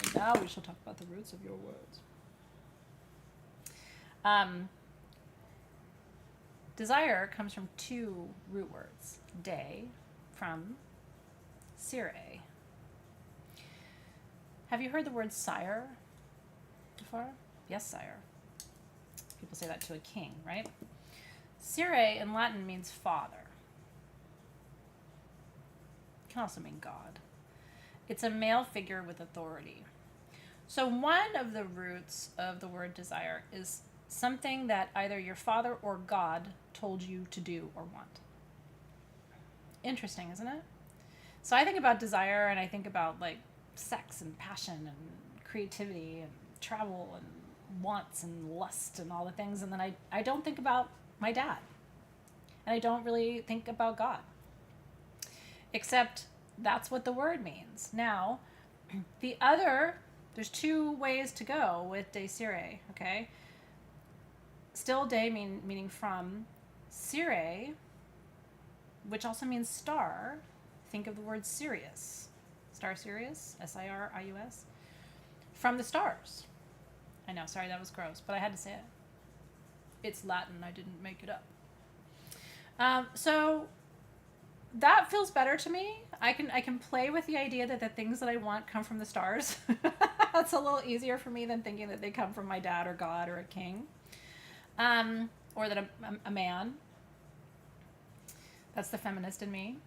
And now we shall talk about the roots of your words. Desire comes from two root words. De, from sire. Have you heard the word sire before? Yes, sire. People say that to a king, right? Sire in Latin means father. It can also mean God. It's a male figure with authority. So one of the roots of the word desire is something that either your father or God told you to do or want. Interesting, isn't it? So I think about desire and I think about like sex and passion and creativity and travel and wants and lust and all the things, and then I don't think about my dad. And I don't really think about God. Except that's what the word means. Now, there's two ways to go with desire, okay? Still de meaning from, sire, which also means star. Think of the word Sirius. Star Sirius, Sirius, from the stars. I know, sorry, that was gross, but I had to say it. It's Latin, I didn't make it up. So that feels better to me. I can play with the idea that the things that I want come from the stars. That's a little easier for me than thinking that they come from my dad or God or a king. Or that a man. That's the feminist in me.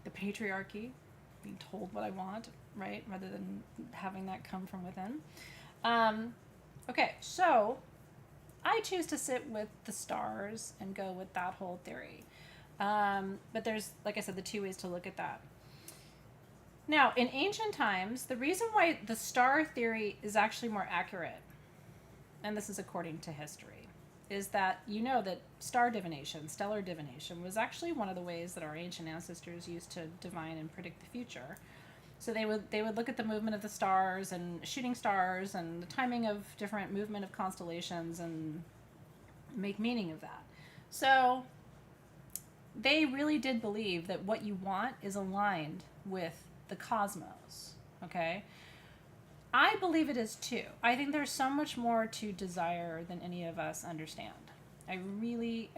The patriarchy, being told what I want, right? Rather than having that come from within. Okay, so I choose to sit with the stars and go with that whole theory. But there's, like I said, the two ways to look at that. Now, in ancient times, the reason why the star theory is actually more accurate, and this is according to history, is that you know that star divination, stellar divination, was actually one of the ways that our ancient ancestors used to divine and predict the future. So they would look at the movement of the stars and shooting stars and the timing of different movement of constellations and make meaning of that. So they really did believe that what you want is aligned with the cosmos, okay? I believe it is too. I think there's so much more to desire than any of us understand. I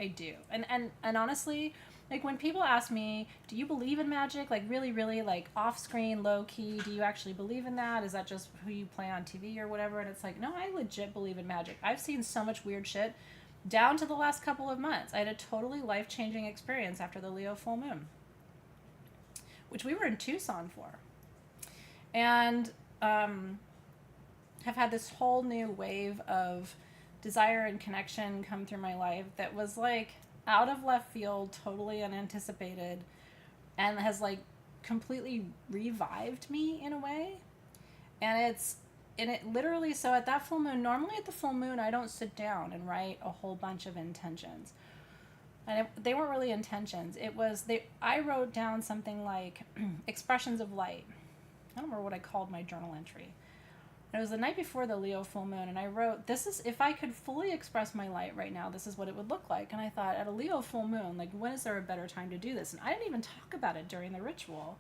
do. And honestly, like when people ask me, do you believe in magic? Like really, really like off screen, low key, do you actually believe in that? Is that just who you play on TV or whatever? And it's like, no, I legit believe in magic. I've seen so much weird shit down to the last couple of months. I had a totally life-changing experience after the Leo full moon, which we were in Tucson for. And have had this whole new wave of desire and connection come through my life that was like out of left field, totally unanticipated, and has like completely revived me in a way. And it literally, so at that full moon, normally at the full moon, I don't sit down and write a whole bunch of intentions. And they weren't really intentions. I wrote down something like expressions of light. I don't remember what I called my journal entry. It was the night before the Leo full moon, and I wrote, if I could fully express my light right now, this is what it would look like. And I thought, at a Leo full moon, like, when is there a better time to do this? And I didn't even talk about it during the ritual.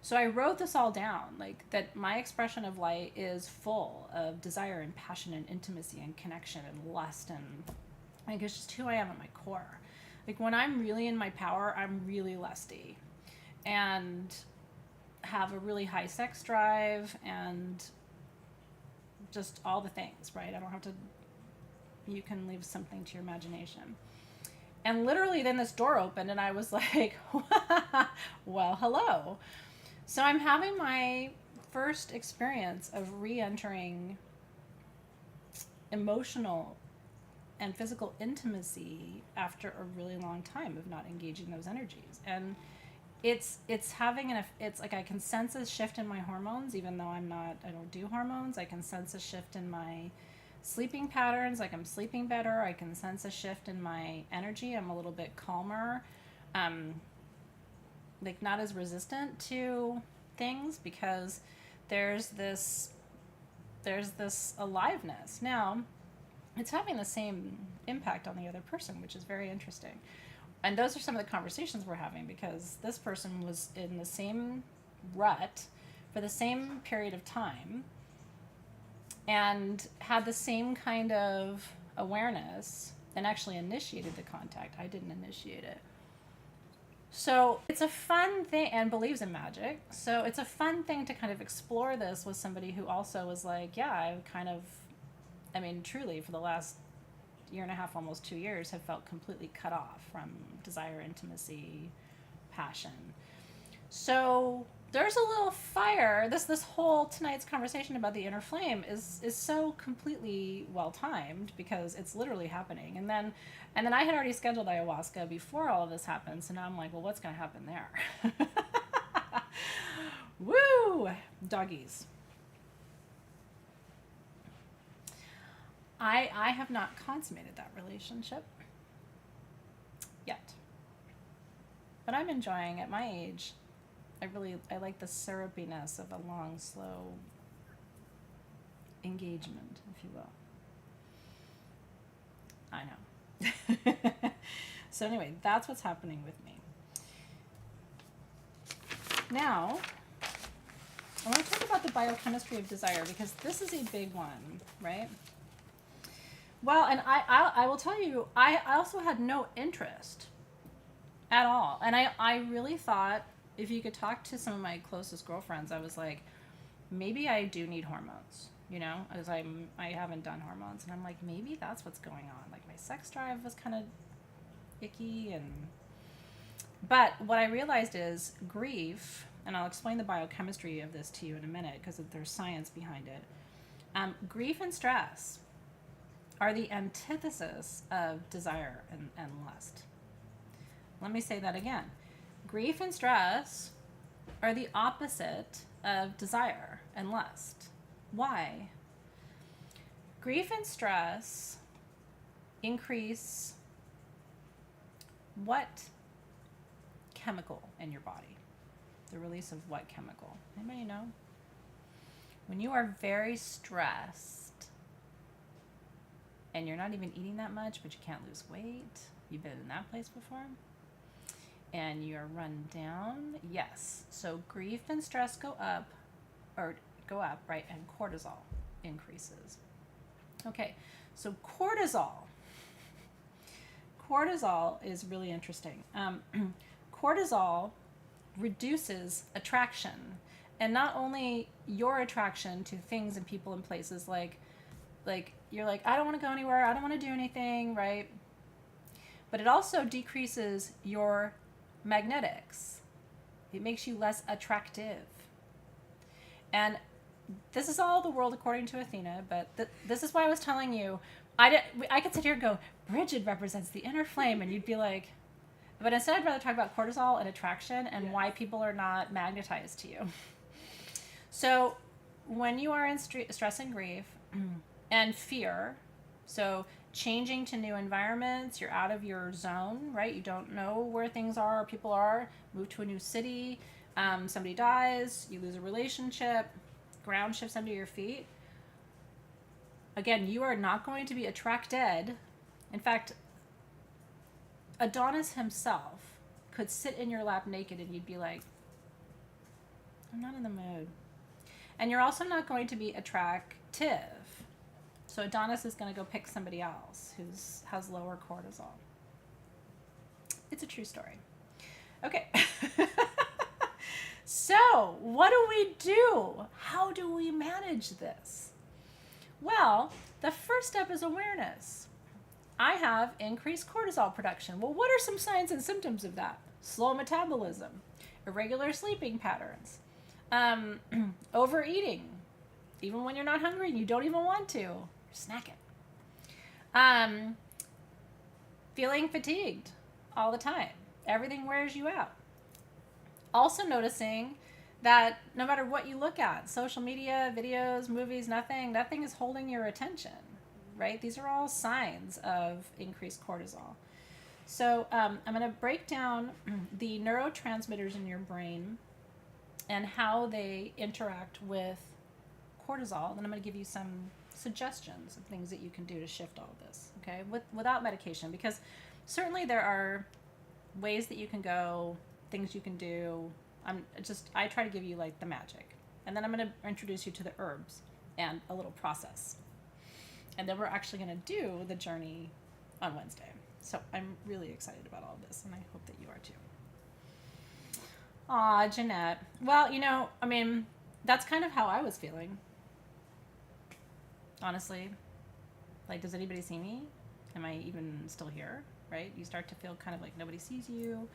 So I wrote this all down, like, that my expression of light is full of desire and passion and intimacy and connection and lust, and like, it's just who I am at my core. Like, when I'm really in my power, I'm really lusty. And have a really high sex drive and just all the things, right? I don't have to You can leave something to your imagination. And literally then this door opened and I was like, well, hello. So I'm having my first experience of re-entering emotional and physical intimacy after a really long time of not engaging those energies. And it's having it's like I can sense a shift in my hormones, even though I don't do hormones. I can sense a shift in my sleeping patterns, like I'm sleeping better. I can sense a shift in my energy. I'm a little bit calmer, like not as resistant to things, because there's this aliveness. Now it's having the same impact on the other person, which is very interesting. And those are some of the conversations we're having, because this person was in the same rut for the same period of time and had the same kind of awareness and actually initiated the contact. I didn't initiate it. So it's a fun thing, and believes in magic. So it's a fun thing to kind of explore this with somebody who also was like, yeah, I mean, truly for the last year and a half, almost 2 years, have felt completely cut off from desire, intimacy, passion. So there's a little fire. This whole tonight's conversation about the inner flame is so completely well timed, because it's literally happening. And then I had already scheduled ayahuasca before all of this happened. So now I'm like, well, what's going to happen there? Woo! Doggies. I have not consummated that relationship yet. But I'm enjoying, at my age, I like the syrupiness of a long, slow engagement, if you will. I know. So anyway, that's what's happening with me. Now, I want to talk about the biochemistry of desire, because this is a big one, right? Well, and I will tell you, I also had no interest at all. And I really thought, if you could talk to some of my closest girlfriends, I was like, maybe I do need hormones, as I haven't done hormones. And I'm like, maybe that's what's going on. Like my sex drive was kind of icky. But what I realized is grief, and I'll explain the biochemistry of this to you in a minute, because there's science behind it. Grief and stress are the antithesis of desire and lust. Let me say that again. Grief and stress are the opposite of desire and lust. Why? Grief and stress increase what chemical in your body? The release of what chemical? Anybody know? When you are very stressed, and you're not even eating that much, but you can't lose weight. You've been in that place before? And you're run down? Yes. So grief and stress go up, right? And cortisol increases. Okay, so cortisol is really interesting. Cortisol reduces attraction, and not only your attraction to things and people and places, like you're like, I don't want to go anywhere, I don't want to do anything, right? But it also decreases your magnetics. It makes you less attractive. And this is all the world according to Athena, but this is why I was telling you, I could sit here and go, Bridget represents the inner flame, and you'd be like, but instead I'd rather talk about cortisol and attraction and why people are not magnetized to you. So when you are in stress and grief, and fear, so changing to new environments, you're out of your zone, right? You don't know where things are or people are, move to a new city, somebody dies, you lose a relationship, ground shifts under your feet. Again, you are not going to be attracted. In fact, Adonis himself could sit in your lap naked and you'd be like, I'm not in the mood. And you're also not going to be attractive. So Adonis is going to go pick somebody else who has lower cortisol. It's a true story. Okay. So what do we do? How do we manage this? Well, the first step is awareness. I have increased cortisol production. Well, what are some signs and symptoms of that? Slow metabolism, irregular sleeping patterns, overeating, even when you're not hungry and you don't even want to, you're snacking. Feeling fatigued all the time. Everything wears you out. Also noticing that no matter what you look at, social media, videos, movies, nothing is holding your attention, right? These are all signs of increased cortisol. So I'm going to break down the neurotransmitters in your brain and how they interact with cortisol. And I'm going to give you some suggestions of things that you can do to shift all of this, okay, without medication. Because certainly there are ways that you can go, things you can do. I try to give you like the magic. And then I'm going to introduce you to the herbs and a little process. And then we're actually going to do the journey on Wednesday. So I'm really excited about all of this, and I hope that you are too. Aw, Jeanette. Well, I mean, that's kind of how I was feeling. Honestly. Like, does anybody see me? Am I even still here? Right? You start to feel kind of like nobody sees you.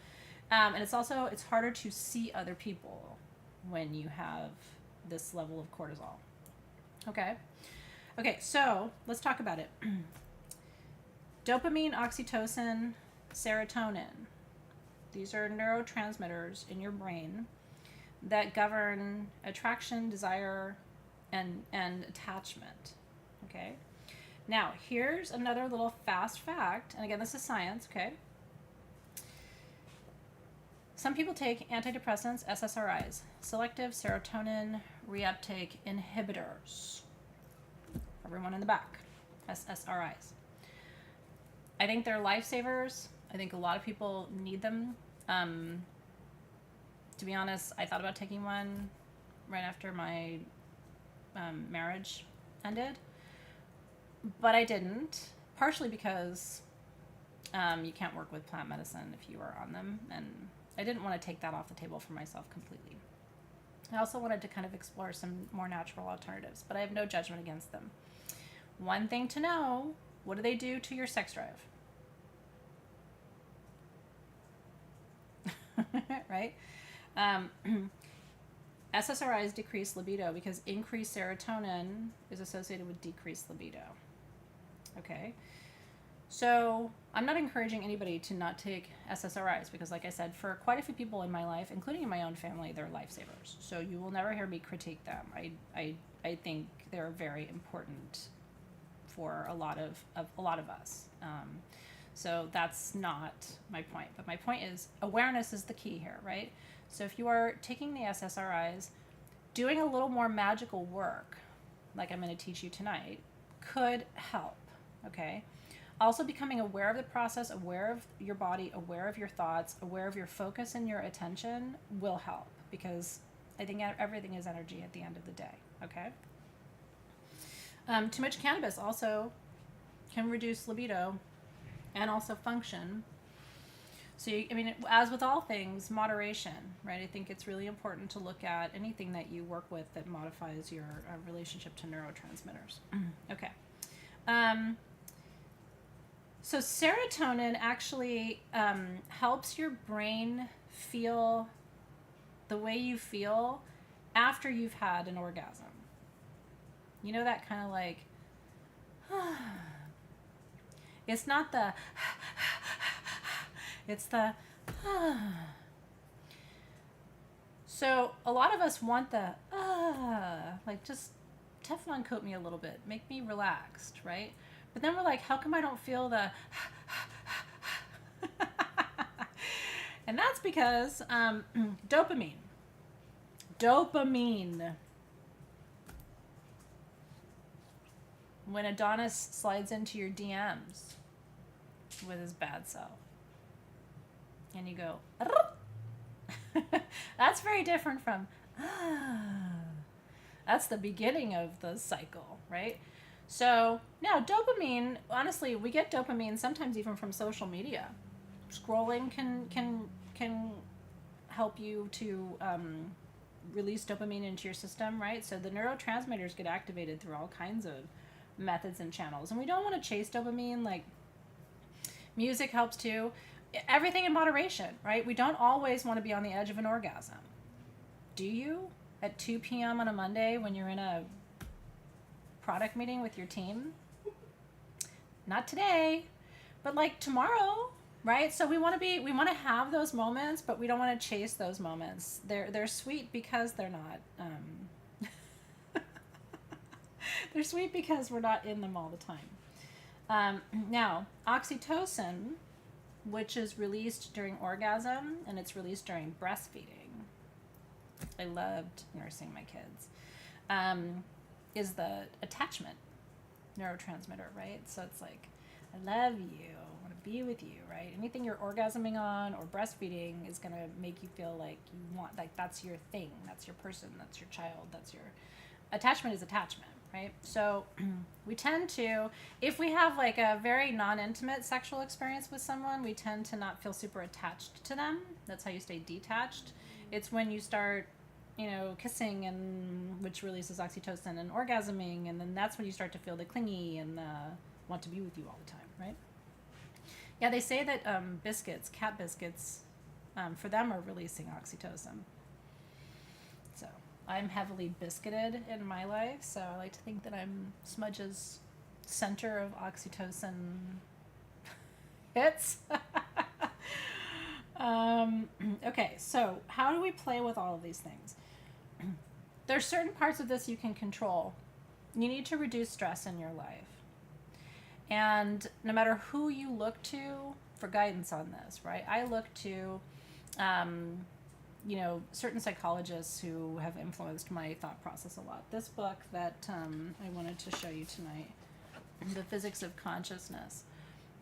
And it's harder to see other people when you have this level of cortisol. Okay, so let's talk about it. Dopamine, oxytocin, serotonin. These are neurotransmitters in your brain that govern attraction, desire, and attachment. Okay? Now, here's another little fast fact. And again, this is science, okay? Some people take antidepressants, SSRIs, selective serotonin reuptake inhibitors. Everyone in the back, SSRIs. I think they're lifesavers. I think a lot of people need them. To be honest, I thought about taking one right after my marriage ended, but I didn't, partially because you can't work with plant medicine if you are on them, and I didn't want to take that off the table for myself completely. I also wanted to kind of explore some more natural alternatives, but I have no judgment against them. One thing to know, what do they do to your sex drive? Right? SSRIs decrease libido because increased serotonin is associated with decreased libido. Okay? So I'm not encouraging anybody to not take SSRIs because, like I said, for quite a few people in my life, including in my own family, they're lifesavers. So you will never hear me critique them. I think they're very important for a lot of us. So that's not my point. But my point is awareness is the key here, right? So if you are taking the SSRIs, doing a little more magical work, like I'm going to teach you tonight, could help, okay? Also becoming aware of the process, aware of your body, aware of your thoughts, aware of your focus and your attention will help, because I think everything is energy at the end of the day, okay? Too much cannabis also can reduce libido and also function. So, as with all things, moderation, right? I think it's really important to look at anything that you work with that modifies your relationship to neurotransmitters. Okay. So serotonin actually helps your brain feel the way you feel after you've had an orgasm. You know, that kind of like, it's not the, it's the, so a lot of us want the, like just Teflon coat me a little bit, make me relaxed, right? But then we're like, how come I don't feel the, and that's because dopamine. When Adonis slides into your DMs with his bad self, and you go, that's very different from, that's the beginning of the cycle, right? So now dopamine, honestly, we get dopamine sometimes even from social media. Scrolling can help you to release dopamine into your system, right? So the neurotransmitters get activated through all kinds of methods and channels. And we don't want to chase dopamine. Like, Music helps too. Everything in moderation, right? We don't always want to be on the edge of an orgasm. Do you? At 2 p.m. on a Monday when you're in a product meeting with your team? Not today, but like tomorrow, right? So we want to have those moments, but we don't want to chase those moments. They're sweet because they're not they're sweet because we're not in them all the time. Now, oxytocin, which is released during orgasm and it's released during breastfeeding. I loved nursing my kids. Is the attachment neurotransmitter, right? So it's like, I love you, I want to be with you, right? Anything you're orgasming on or breastfeeding is going to make you feel like you want, like that's your thing, that's your person, that's your child, that's your attachment is attachment, right? So we tend to, if we have like a very non-intimate sexual experience with someone, we tend to not feel super attached to them. That's how you stay detached. It's when you start, kissing, and which releases oxytocin, and orgasming, and then that's when you start to feel the clingy and want to be with you all the time, right? Yeah, they say that cat biscuits, for them are releasing oxytocin. So I'm heavily biscuited in my life, so I like to think that I'm Smudge's center of oxytocin hits. Okay, so how do we play with all of these things? There's certain parts of this you can control. You need to reduce stress in your life. And no matter who you look to for guidance on this, right? I look to, certain psychologists who have influenced my thought process a lot. This book that I wanted to show you tonight, The Physics of Consciousness,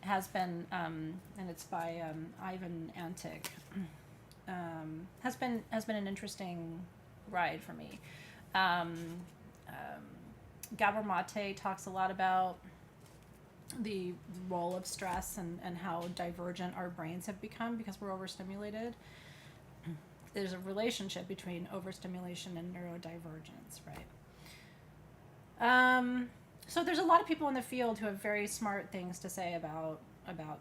has been, and it's by Ivan Antic, has been an interesting ride for me. Gabor Mate talks a lot about the role of stress and how divergent our brains have become because we're overstimulated. There's a relationship between overstimulation and neurodivergence, right? So there's a lot of people in the field who have very smart things to say about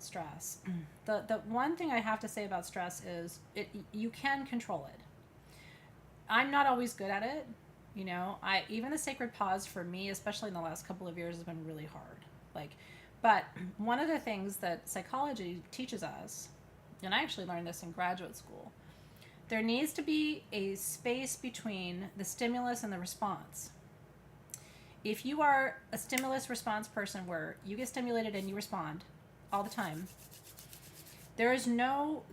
stress. The one thing I have to say about stress is you can control it. I'm not always good at it. Even the sacred pause for me, especially in the last couple of years, has been really hard. But one of the things that psychology teaches us, and I actually learned this in graduate school, there needs to be a space between the stimulus and the response. If you are a stimulus response person where you get stimulated and you respond all the time, there's no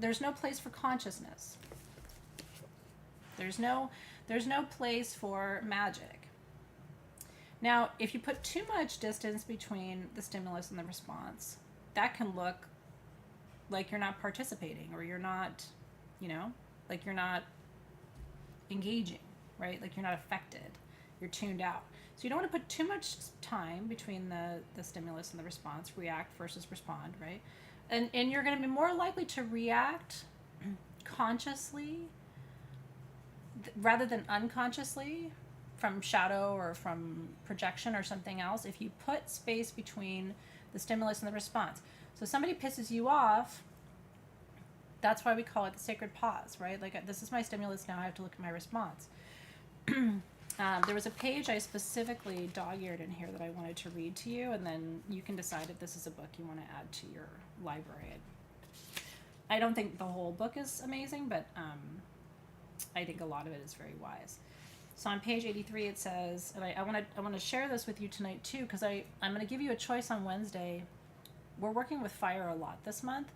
place for consciousness. There's no place for magic. Now, if you put too much distance between the stimulus and the response, that can look like you're not participating, or you're not, like you're not engaging, right? Like you're not affected. You're tuned out. So you don't want to put too much time between the stimulus and the response, react versus respond, right? And you're going to be more likely to react consciously rather than unconsciously from shadow or from projection or something else if you put space between the stimulus and the response. So somebody pisses you off, that's why we call it the sacred pause, right? Like, this is my stimulus, now I have to look at my response. There was a page I specifically dog-eared in here that I wanted to read to you, and then you can decide if this is a book you want to add to your library. I don't think the whole book is amazing, but I think a lot of it is very wise. So on page 83 it says, and I want to share this with you tonight too, because I'm going to give you a choice on Wednesday. We're working with fire a lot this month,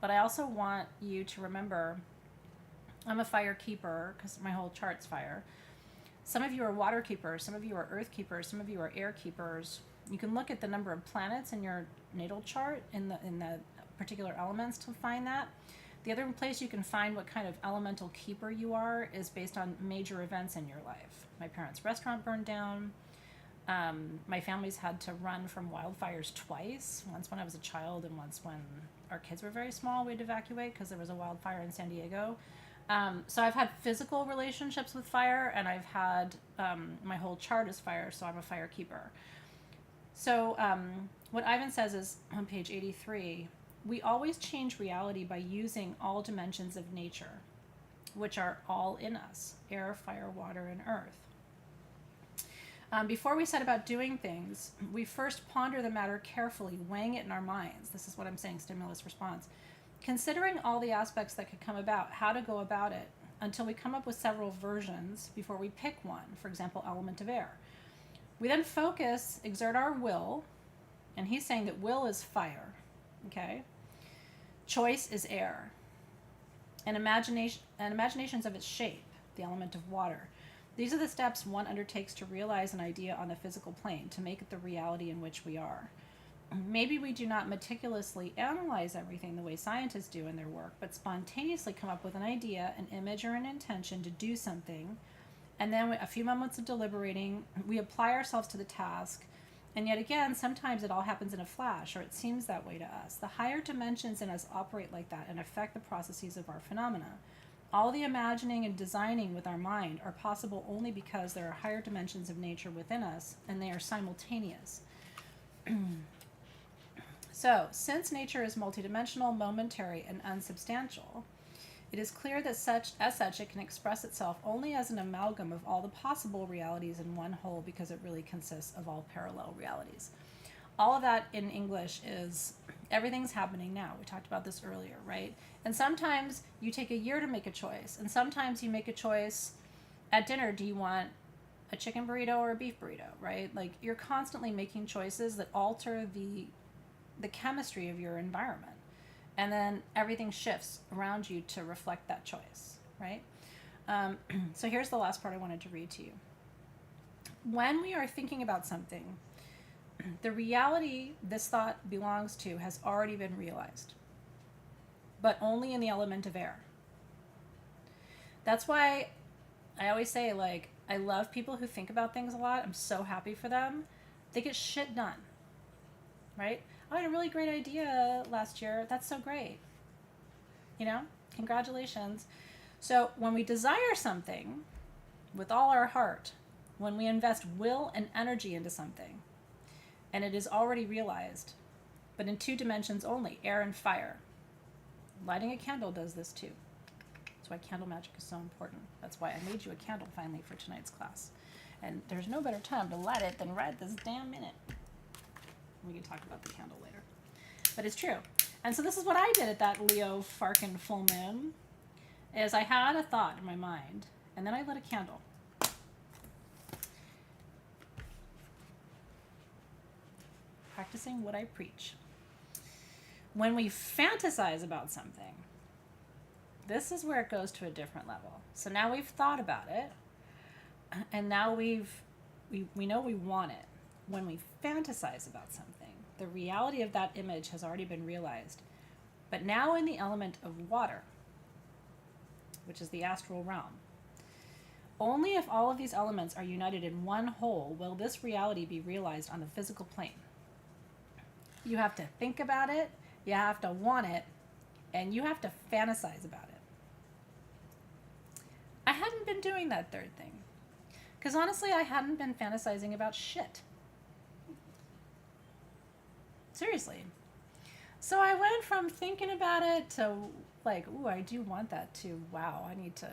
but I also want you to remember I'm a fire keeper because my whole chart's fire. Some of you are water keepers, some of you are earth keepers, some of you are air keepers. You can look at the number of planets in your natal chart in the particular elements to find that. The other place you can find what kind of elemental keeper you are is based on major events in your life. My parents' restaurant burned down. My family's had to run from wildfires twice, once when I was a child and once when our kids were very small. We had to evacuate because there was a wildfire in San Diego. So I've had physical relationships with fire, and I've had my whole chart is fire, so I'm a fire keeper. So what Ivan says is on page 83, we always change reality by using all dimensions of nature, which are all in us: air, fire, water, and earth. Before we set about doing things, we first ponder the matter carefully, weighing it in our minds. This is what I'm saying, stimulus response. Considering all the aspects that could come about, how to go about it, until we come up with several versions before we pick one, for example, element of air. We then focus, exert our will, and he's saying that will is fire, okay? Choice is air. And imaginations of its shape, the element of water. These are the steps one undertakes to realize an idea on the physical plane, to make it the reality in which we are. Maybe we do not meticulously analyze everything the way scientists do in their work, but spontaneously come up with an idea, an image, or an intention to do something, and then a few moments of deliberating, we apply ourselves to the task, and yet again, sometimes it all happens in a flash, or it seems that way to us. The higher dimensions in us operate like that and affect the processes of our phenomena. All the imagining and designing with our mind are possible only because there are higher dimensions of nature within us, and they are simultaneous. So, since nature is multidimensional, momentary, and unsubstantial, it is clear that as such it can express itself only as an amalgam of all the possible realities in one whole, because it really consists of all parallel realities. All of that in English is everything's happening now. We talked about this earlier, right? And sometimes you take a year to make a choice, and sometimes you make a choice at dinner. Do you want a chicken burrito or a beef burrito, right? Like, you're constantly making choices that alter the chemistry of your environment, and then everything shifts around you to reflect that choice, right? So here's the last part I wanted to read to you. When we are thinking about something, the reality this thought belongs to has already been realized, but only in the element of air. That's why I always say, like, I love people who think about things a lot. I'm so happy for them. They get shit done, right? I had a really great idea last year. That's so great. You know, congratulations. So when we desire something with all our heart, when we invest will and energy into something, and it is already realized, but in two dimensions only, air and fire. Lighting a candle does this too. That's why candle magic is so important. That's why I made you a candle finally for tonight's class. And there's no better time to light it than right this damn minute. We can talk about the candle later. But it's true. And so this is what I did at that Leo Farkin full moon, is I had a thought in my mind, and then I lit a candle. Practicing what I preach. When we fantasize about something, this is where it goes to a different level. So now we've thought about it, and now we know we want it. When we fantasize about something, the reality of that image has already been realized. But now in the element of water, which is the astral realm, only if all of these elements are united in one whole will this reality be realized on the physical plane. You have to think about it, you have to want it, and you have to fantasize about it. I hadn't been doing that third thing, because honestly, I hadn't been fantasizing about shit. Seriously. So I went from thinking about it to like, ooh, I do want that, to wow, I need to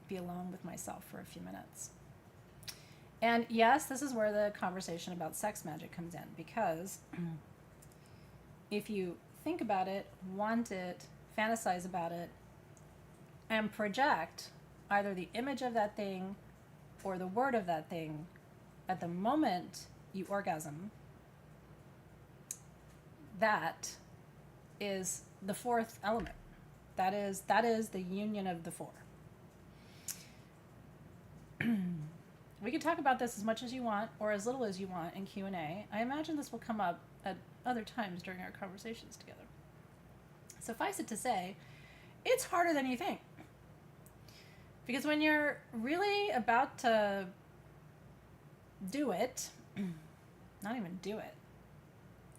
be alone with myself for a few minutes. And yes, this is where the conversation about sex magic comes in, because if you think about it, want it, fantasize about it, and project either the image of that thing or the word of that thing at the moment you orgasm, that is the fourth element. That is the union of the four. We can talk about this as much as you want or as little as you want in Q&A. I imagine this will come up at other times during our conversations together. Suffice it to say, it's harder than you think. Because when you're really about to do it, not even do it,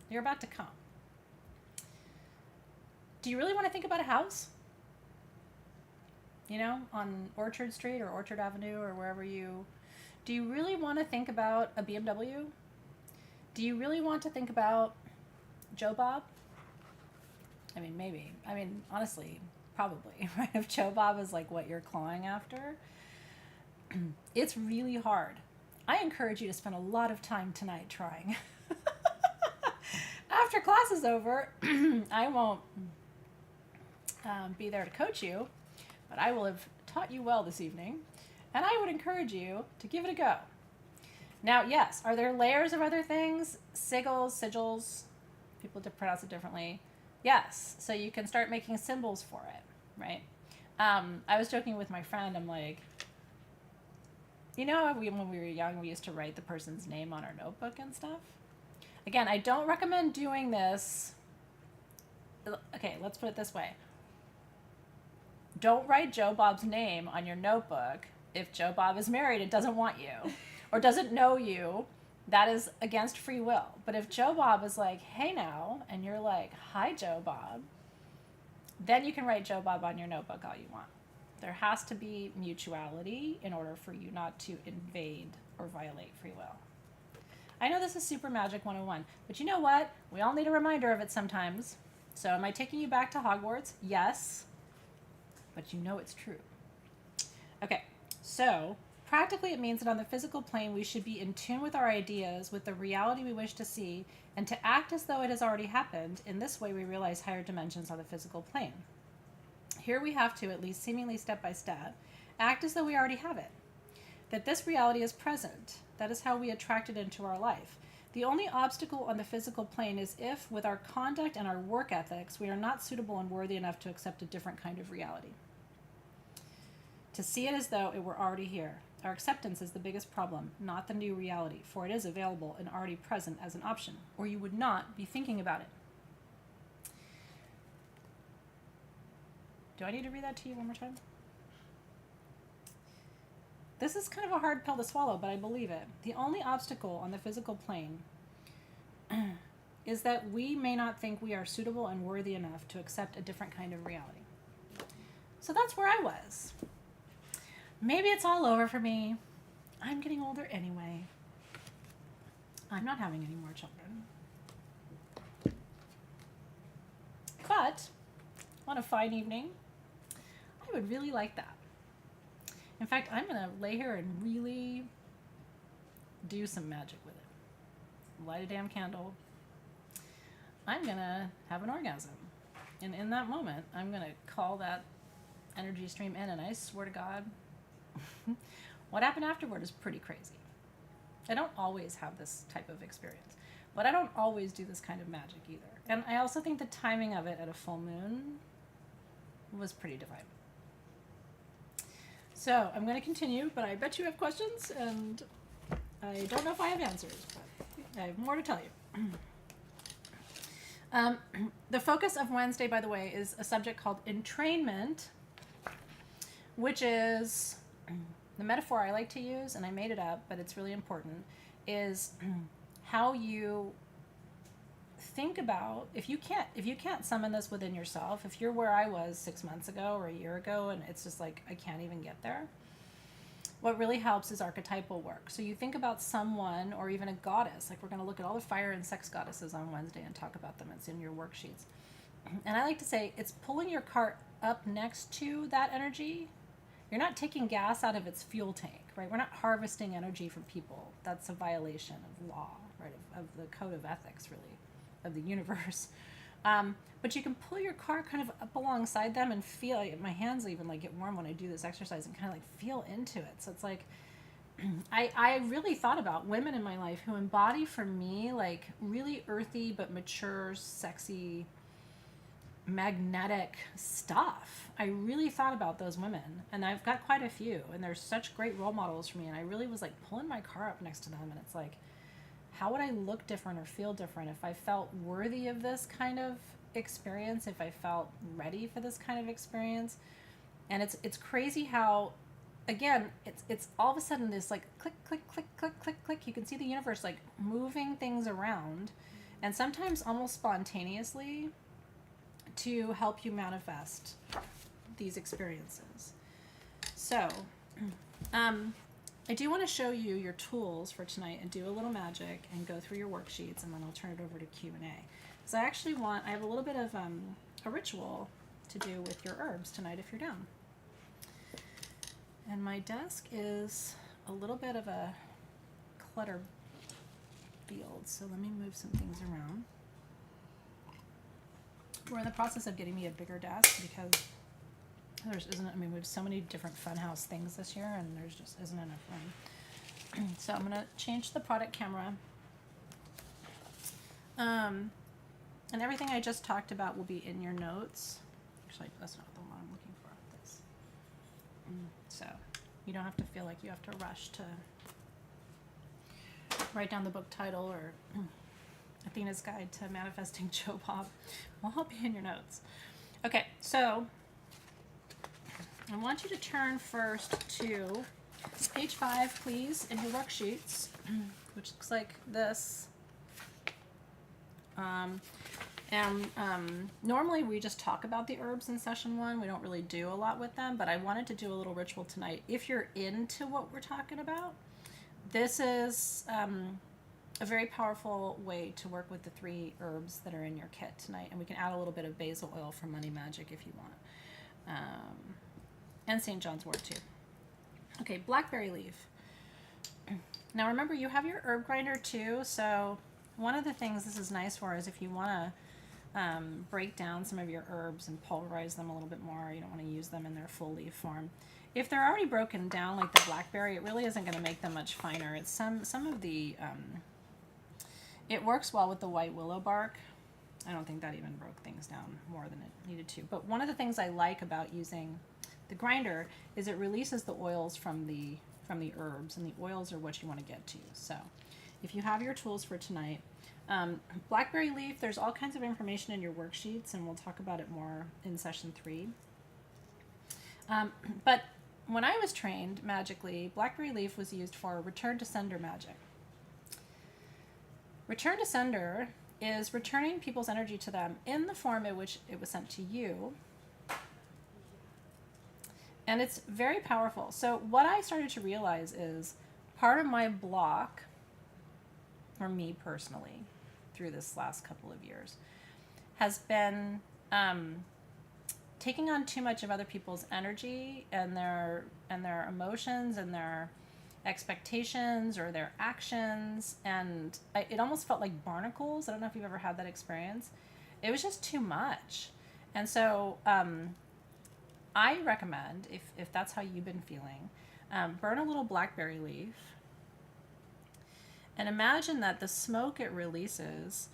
you're about to come. Do you really want to think about a house? You know, on Orchard Street or Orchard Avenue or wherever you... Do you really want to think about a BMW? Do you really want to think about Joe Bob? I mean, maybe. I mean, honestly, probably, right? If Joe Bob is like what you're clawing after, it's really hard. I encourage you to spend a lot of time tonight trying. After class is over, I won't be there to coach you, but I will have taught you well this evening, and I would encourage you to give it a go. Now, yes, are there layers of other things? Sigils, people pronounce it differently. Yes, so you can start making symbols for it, right? I was joking with my friend, I'm like, when we were young, we used to write the person's name on our notebook and stuff. Again, I don't recommend doing this. Okay, let's put it this way. Don't write Joe Bob's name on your notebook if Joe Bob is married and doesn't want you or doesn't know you. That is against free will. But if Joe Bob is like, hey now, and you're like, hi Joe Bob, then you can write Joe Bob on your notebook all you want. There has to be mutuality in order for you not to invade or violate free will. I know this is super magic 101, but you know what? We all need a reminder of it sometimes. So am I taking you back to Hogwarts? Yes. But you know it's true. Okay, so practically it means that on the physical plane we should be in tune with our ideas, with the reality we wish to see, and to act as though it has already happened. In this way we realize higher dimensions on the physical plane. Here we have to, at least seemingly step by step, act as though we already have it. That this reality is present. That is how we attract it into our life. The only obstacle on the physical plane is if, with our conduct and our work ethics, we are not suitable and worthy enough to accept a different kind of reality. To see it as though it were already here. Our acceptance is the biggest problem, not the new reality, for it is available and already present as an option, or you would not be thinking about it. Do I need to read that to you one more time? This is kind of a hard pill to swallow, but I believe it. The only obstacle on the physical plane is that we may not think we are suitable and worthy enough to accept a different kind of reality. So that's where I was. Maybe it's all over for me. I'm getting older anyway. I'm not having any more children. But on a fine evening, I would really like that. In fact, I'm going to lay here and really do some magic with it. Light a damn candle. I'm going to have an orgasm. And in that moment, I'm going to call that energy stream in, and I swear to God, what happened afterward is pretty crazy. I don't always have this type of experience, but I don't always do this kind of magic either. And I also think the timing of it at a full moon was pretty divine. So I'm going to continue, but I bet you have questions, and I don't know if I have answers, but I have more to tell you. The focus of Wednesday, by the way, is a subject called entrainment, which is the metaphor I like to use, and I made it up, but it's really important, is how you think about, if you can't summon this within yourself, if you're where I was 6 months ago or a year ago, and it's just like, I can't even get there, what really helps is archetypal work. So you think about someone, or even a goddess, like we're going to look at all the fire and sex goddesses on Wednesday and talk about them. It's in your worksheets. And I like to say, it's pulling your cart up next to that energy. You're not taking gas out of its fuel tank, right? We're not harvesting energy from people. That's a violation of law, right? Of the code of ethics, really, of the universe. But you can pull your car kind of up alongside them and feel, my hands even like get warm when I do this exercise, and kind of like feel into it. So it's like, I really thought about women in my life who embody for me like really earthy but mature, sexy, magnetic stuff. I really thought about those women, and I've got quite a few, and they're such great role models for me. And I really was like pulling my car up next to them, and it's like, how would I look different or feel different if I felt worthy of this kind of experience, if I felt ready for this kind of experience? And it's crazy how, again, it's all of a sudden this like click, click, click, click, click, click. You can see the universe like moving things around, and sometimes almost spontaneously, to help you manifest these experiences. So, I do want to show you your tools for tonight and do a little magic and go through your worksheets, and then I'll turn it over to Q&A. So I have a little bit of a ritual to do with your herbs tonight if you're down. And my desk is a little bit of a clutter field, so let me move some things around. We're in the process of getting me a bigger desk because we have so many different funhouse things this year and there's just isn't enough room. So I'm gonna change the product camera. And everything I just talked about will be in your notes. Actually, that's not the one I'm looking for. This. So you don't have to feel like you have to rush to write down the book title or Athena's Guide to Manifesting Joe Bob. Will help you in your notes. Okay, so I want you to turn first to page 5, please, in your worksheets, which looks like this. Normally we just talk about the herbs in session 1. We don't really do a lot with them, but I wanted to do a little ritual tonight. If you're into what we're talking about, this is a very powerful way to work with the 3 herbs that are in your kit tonight. And we can add a little bit of basil oil for money magic if you want. And St. John's wort too. Okay, blackberry leaf. Now remember, you have your herb grinder too, so one of the things this is nice for is if you want to break down some of your herbs and pulverize them a little bit more, you don't want to use them in their full leaf form. If they're already broken down like the blackberry, it really isn't going to make them much finer. It's some of the, it works well with the white willow bark. I don't think that even broke things down more than it needed to. But one of the things I like about using the grinder is it releases the oils from the herbs, and the oils are what you want to get to. So if you have your tools for tonight, blackberry leaf, there's all kinds of information in your worksheets, and we'll talk about it more in session 3. But when I was trained magically, blackberry leaf was used for return to sender magic. Return to sender is returning people's energy to them in the form in which it was sent to you. And it's very powerful. So what I started to realize is part of my block, for me personally, through this last couple of years, has been taking on too much of other people's energy and their emotions and their expectations or their actions, and it almost felt like barnacles. I don't know if you've ever had that experience. It was just too much. And so I recommend, if that's how you've been feeling, burn a little blackberry leaf and imagine that the smoke it releases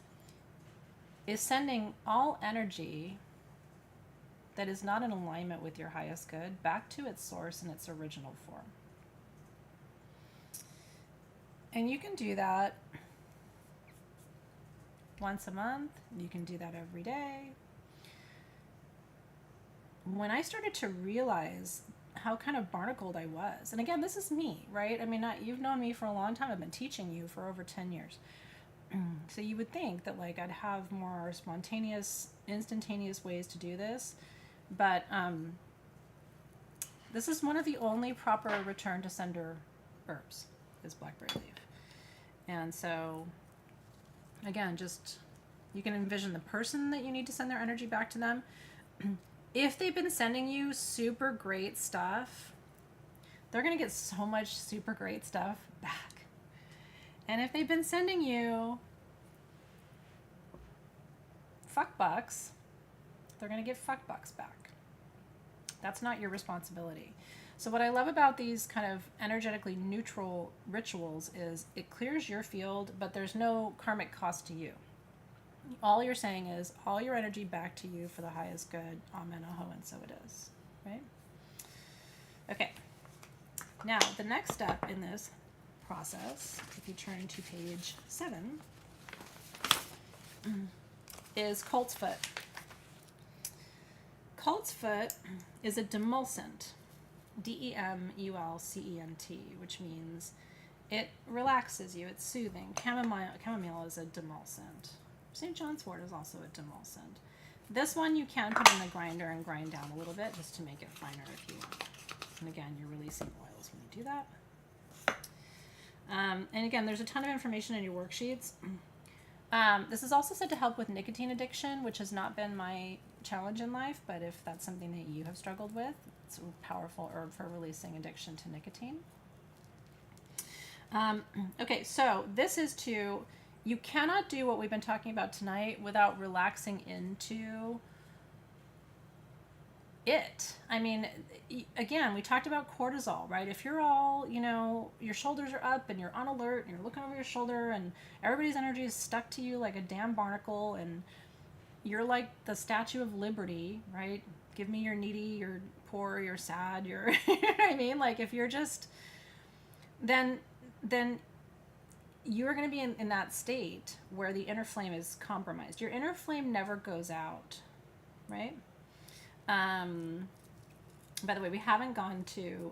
is sending all energy that is not in alignment with your highest good back to its source in its original form. And you can do that once a month. You can do that every day. When I started to realize how kind of barnacled I was, and again, this is me, right? I mean, you've known me for a long time. I've been teaching you for over 10 years. So you would think that like I'd have more spontaneous, instantaneous ways to do this. But this is one of the only proper return to sender herbs is blackberry leaf. And so, again, just you can envision the person that you need to send their energy back to them. If they've been sending you super great stuff, they're going to get so much super great stuff back. And if they've been sending you fuck bucks, they're going to get fuck bucks back. That's not your responsibility. So what I love about these kind of energetically neutral rituals is it clears your field, but there's no karmic cost to you. All you're saying is all your energy back to you for the highest good. Amen, aho, and so it is. Right? Okay. Now, the next step in this process, if you turn to page 7, is colt's foot. Colt's foot is a demulcent, D-E-M-U-L-C-E-N-T, which means it relaxes you, it's soothing. Chamomile is a demulcent. St. John's wort is also a demulcent. This one you can put in the grinder and grind down a little bit just to make it finer if you want. And again, you're releasing oils when you do that. And again, there's a ton of information in your worksheets. This is also said to help with nicotine addiction, which has not been my challenge in life, but if that's something that you have struggled with, it's a powerful herb for releasing addiction to nicotine. Okay, so this is you cannot do what we've been talking about tonight without relaxing into it. I mean, again, we talked about cortisol, right? If you're all, your shoulders are up and you're on alert and you're looking over your shoulder and everybody's energy is stuck to you like a damn barnacle and you're like the Statue of Liberty, right? Give me your needy, your poor, your sad, your, you know what I mean? Like if you're just, then you're going to be in that state where the inner flame is compromised. Your inner flame never goes out, right? By the way, we haven't gone to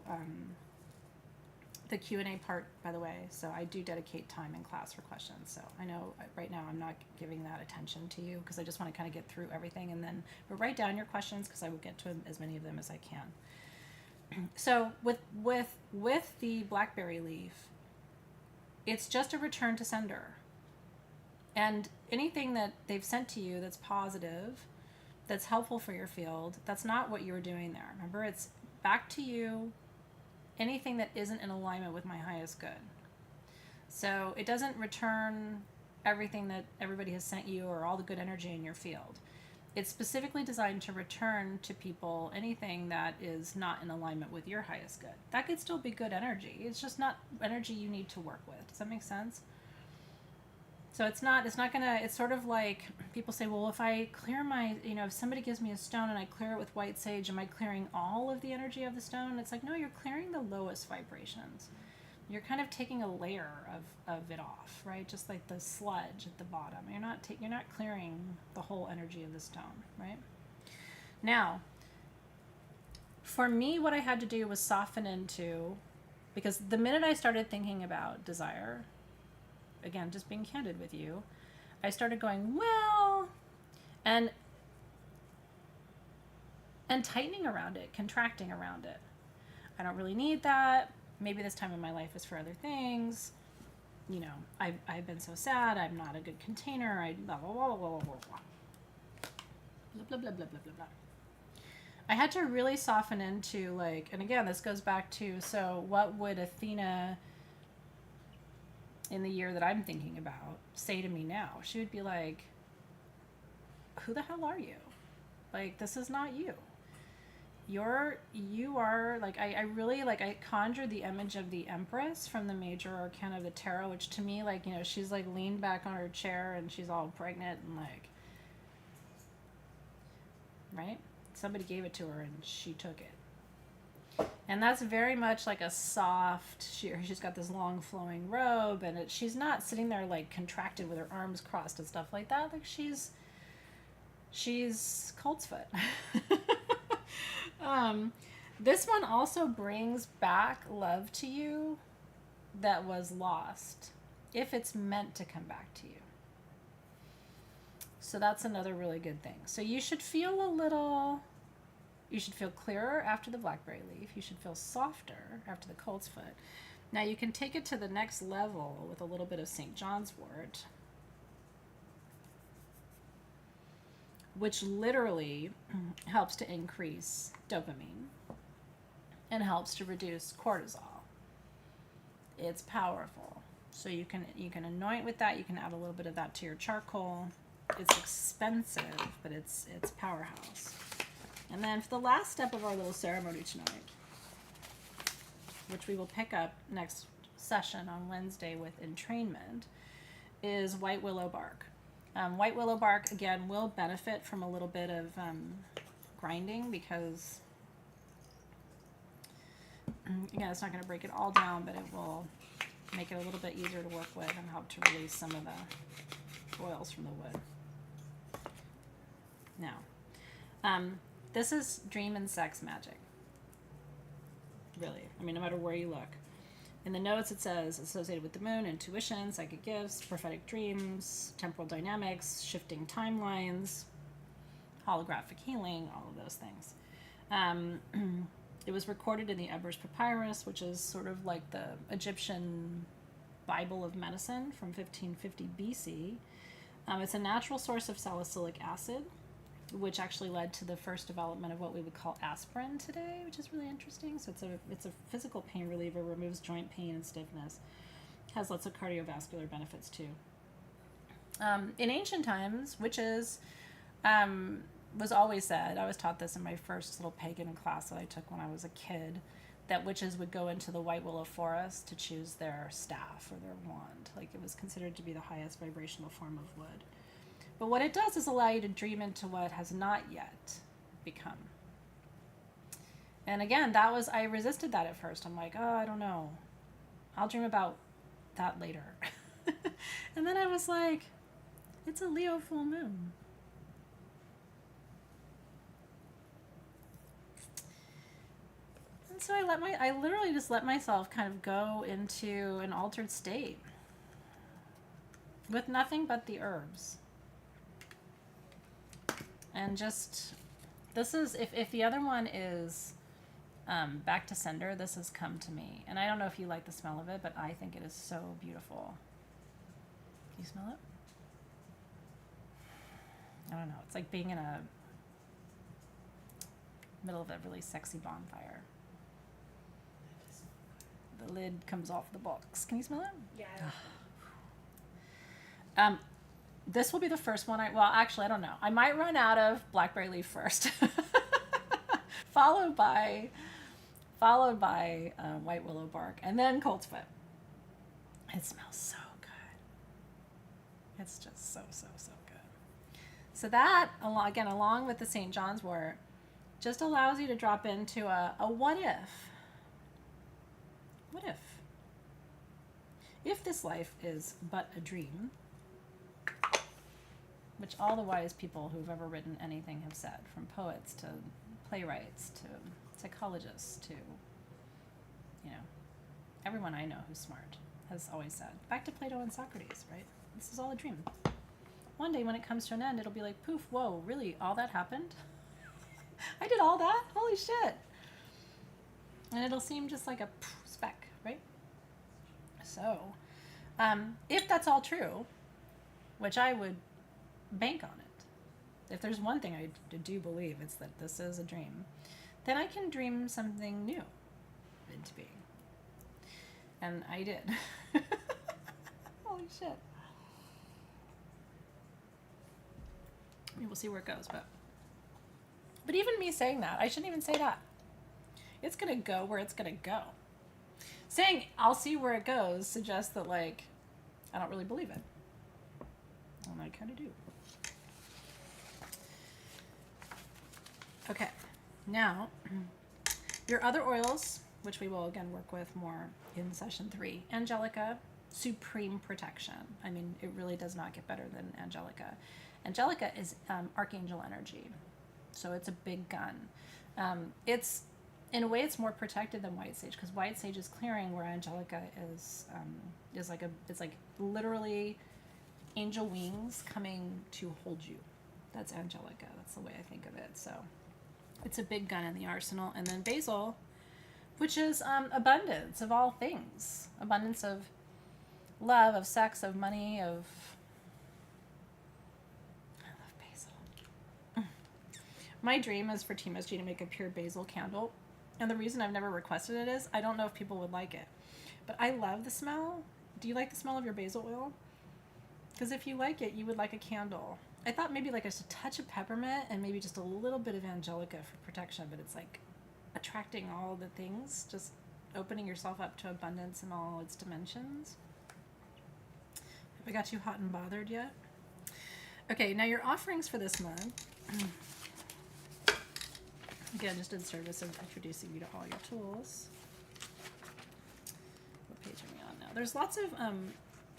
the Q&A part, by the way, so I do dedicate time in class for questions. So I know right now I'm not giving that attention to you because I just want to kind of get through everything and but write down your questions because I will get to as many of them as I can. So with the blackberry leaf, it's just a return to sender. And anything that they've sent to you that's positive, that's helpful for your field, that's not what you were doing there. Remember, it's back to you, anything that isn't in alignment with my highest good. So it doesn't return everything that everybody has sent you or all the good energy in your field. It's specifically designed to return to people anything that is not in alignment with your highest good. That could still be good energy. It's just not energy you need to work with. Does that make sense? So it's sort of like people say, well, if I clear if somebody gives me a stone and I clear it with white sage, am I clearing all of the energy of the stone? It's like, no, you're clearing the lowest vibrations. You're kind of taking a layer of it off, right? Just like the sludge at the bottom. You're not clearing the whole energy of the stone, right? Now, for me, what I had to do was soften into, because the minute I started thinking about desire, again, just being candid with you, I started going, well, and tightening around it, contracting around it. I don't really need that. Maybe this time in my life is for other things. I've been so sad. I'm not a good container. I blah, blah, blah, blah, blah, blah, blah. Blah, blah, blah, blah, blah, blah. I had to really soften into and again, this goes back to, so what would Athena in the year that I'm thinking about say to me now? She would be like, who the hell are you? This is not you. You are I really I conjured the image of the Empress from the major arcana of the tarot, which to me she's leaned back on her chair and she's all pregnant and right? Somebody gave it to her and she took it. And that's very much like a soft, she's got this long flowing robe and she's not sitting there contracted with her arms crossed and stuff like that. She's colt's foot. This one also brings back love to you that was lost, if it's meant to come back to you. So that's another really good thing. So you should feel clearer after the blackberry leaf. You should feel softer after the colt's foot. Now you can take it to the next level with a little bit of St. John's wort, which literally helps to increase dopamine and helps to reduce cortisol. It's powerful. So you can anoint with that. You can add a little bit of that to your charcoal. It's expensive, but it's powerhouse. And then for the last step of our little ceremony tonight, which we will pick up next session on Wednesday with entrainment, is white willow bark. White willow bark, again, will benefit from a little bit of grinding because, again, it's not going to break it all down, but it will make it a little bit easier to work with and help to release some of the oils from the wood. Now, this is dream and sex magic. Really. I mean, no matter where you look. In the notes, it says associated with the moon, intuition, psychic gifts, prophetic dreams, temporal dynamics, shifting timelines, holographic healing, all of those things. It was recorded in the Ebers Papyrus, which is sort of like the Egyptian Bible of medicine from 1550 BC. It's a natural source of salicylic acid, which actually led to the first development of what we would call aspirin today, which is really interesting. So it's a physical pain reliever, removes joint pain and stiffness, has lots of cardiovascular benefits too. In ancient times, witches was always said. I was taught this in my first little pagan class that I took when I was a kid, that witches would go into the white willow forest to choose their staff or their wand. Like, it was considered to be the highest vibrational form of wood. But what it does is allow you to dream into what has not yet become. And again, I resisted that at first. I'm like, oh, I don't know. I'll dream about that later. And then I was like, it's a Leo full moon. And so I literally just let myself kind of go into an altered state with nothing but the herbs. And just, this is, if the other one is back to sender, this has come to me. And I don't know if you like the smell of it, but I think it is so beautiful. Can you smell it? I don't know. It's like being in a middle of a really sexy bonfire. The lid comes off the box. Can you smell it? Yeah. This will be the first one well, actually, I don't know. I might run out of blackberry leaf first. followed by white willow bark, and then coltsfoot. It smells so good. It's just so, so, so good. So that, along with the St. John's wort, just allows you to drop into a what if. What if? If this life is but a dream, which all the wise people who've ever written anything have said, from poets to playwrights to psychologists to, everyone I know who's smart has always said. Back to Plato and Socrates, right? This is all a dream. One day when it comes to an end, it'll be like, poof, whoa, really? All that happened? I did all that? Holy shit. And it'll seem just like a speck, right? So, if that's all true, which I would bank on it, if there's one thing I do believe, it's that this is a dream, then I can dream something new into being. And I did. Holy shit. I mean, we'll see where it goes, but even me saying that, I shouldn't even say that. It's gonna go where it's gonna go. Saying I'll see where it goes suggests that, like, I don't really believe it. And I kind of do. Okay, now your other oils, which we will again work with more in session 3. Angelica, supreme protection. I mean, it really does not get better than Angelica. Angelica is archangel energy, so it's a big gun. It's, in a way, it's more protected than white sage, because white sage is clearing, where Angelica is like it's like literally angel wings coming to hold you. That's Angelica. That's the way I think of it. So it's a big gun in the arsenal. And then basil, which is abundance of all things, abundance of love, of sex, of money, of. I love basil. My dream is for Team SG to make a pure basil candle. And the reason I've never requested it is I don't know if people would like it. But I love the smell. Do you like the smell of your basil oil? Because if you like it, you would like a candle. I thought maybe like just a touch of peppermint and maybe just a little bit of Angelica for protection. But it's like attracting all the things, just opening yourself up to abundance in all its dimensions. Have I got you hot and bothered yet? Okay, now your offerings for this month. Again, just in service of introducing you to all your tools. What page are we on now? There's lots of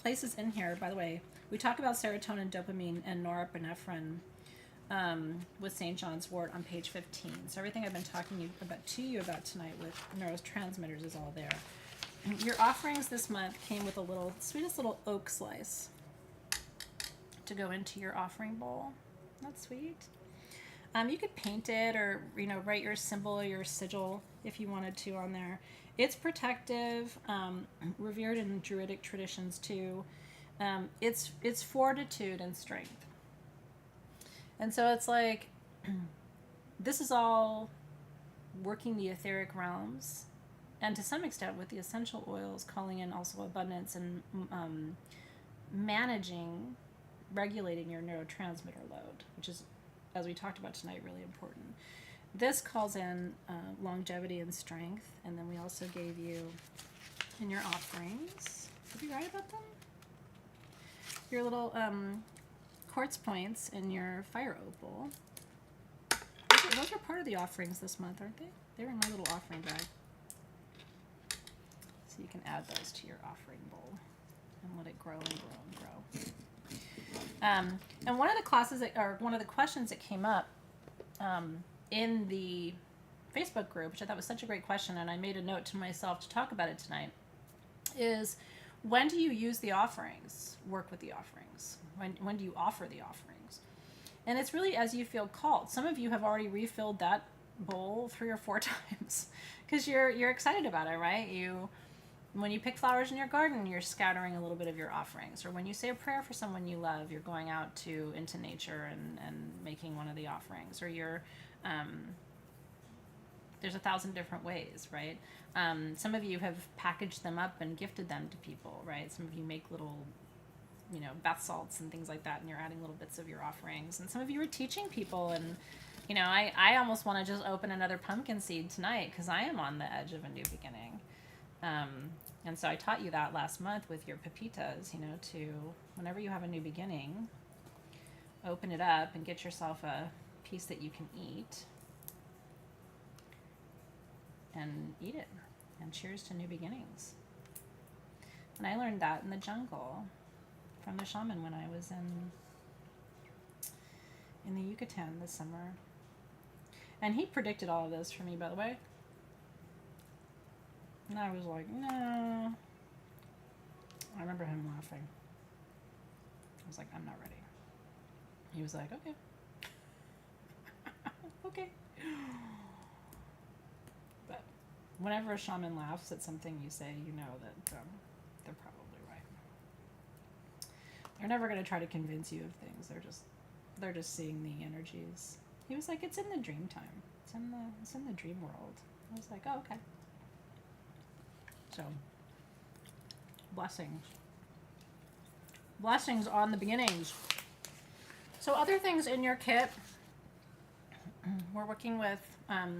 places in here, by the way. We talk about serotonin, dopamine, and norepinephrine with St. John's wort on page 15. So everything I've been talking to you about tonight with neurotransmitters is all there. Your offerings this month came with a sweetest little oak slice to go into your offering bowl. That's sweet. You could paint it or, write your symbol or your sigil if you wanted to on there. It's protective, revered in Druidic traditions too. It's fortitude and strength. And so it's like this is all working the etheric realms, and to some extent with the essential oils calling in also abundance and managing, regulating your neurotransmitter load, which is, as we talked about tonight, really important. This calls in longevity and strength, and then we also gave you in your offerings, did we write about them? Your little quartz points in your fire opal. Those are part of the offerings this month, aren't they? They're in my little offering bag. So you can add those to your offering bowl and let it grow and grow and grow. And one of the classes or one of the questions that came up in the Facebook group, which I thought was such a great question, and I made a note to myself to talk about it tonight, is when do you use the offerings, work with the offerings? When do you offer the offerings? And it's really as you feel called. Some of you have already refilled that bowl 3 or 4 times because you're excited about it, right? When you pick flowers in your garden, you're scattering a little bit of your offerings. Or when you say a prayer for someone you love, you're going out into nature and making one of the offerings. Or you're there's 1,000 different ways, right? Some of you have packaged them up and gifted them to people, right? Some of you make little, bath salts and things like that, and you're adding little bits of your offerings. And some of you are teaching people, and I almost want to just open another pumpkin seed tonight because I am on the edge of a new beginning. And so I taught you that last month with your pepitas, to whenever you have a new beginning, open it up and get yourself a piece that you can eat and eat it. And cheers to new beginnings. And I learned that in the jungle from the shaman when I was in the Yucatan this summer. And he predicted all of this for me, by the way. And I was like, no. I remember him laughing. I was like, I'm not ready. He was like, okay. Okay. But whenever a shaman laughs at something you say, you know that they're probably right. They're never going to try to convince you of things. They're just seeing the energies. He was like, it's in the dream time. It's in the dream world. I was like, oh, okay. So, blessings. Blessings on the beginnings. So other things in your kit, we're working with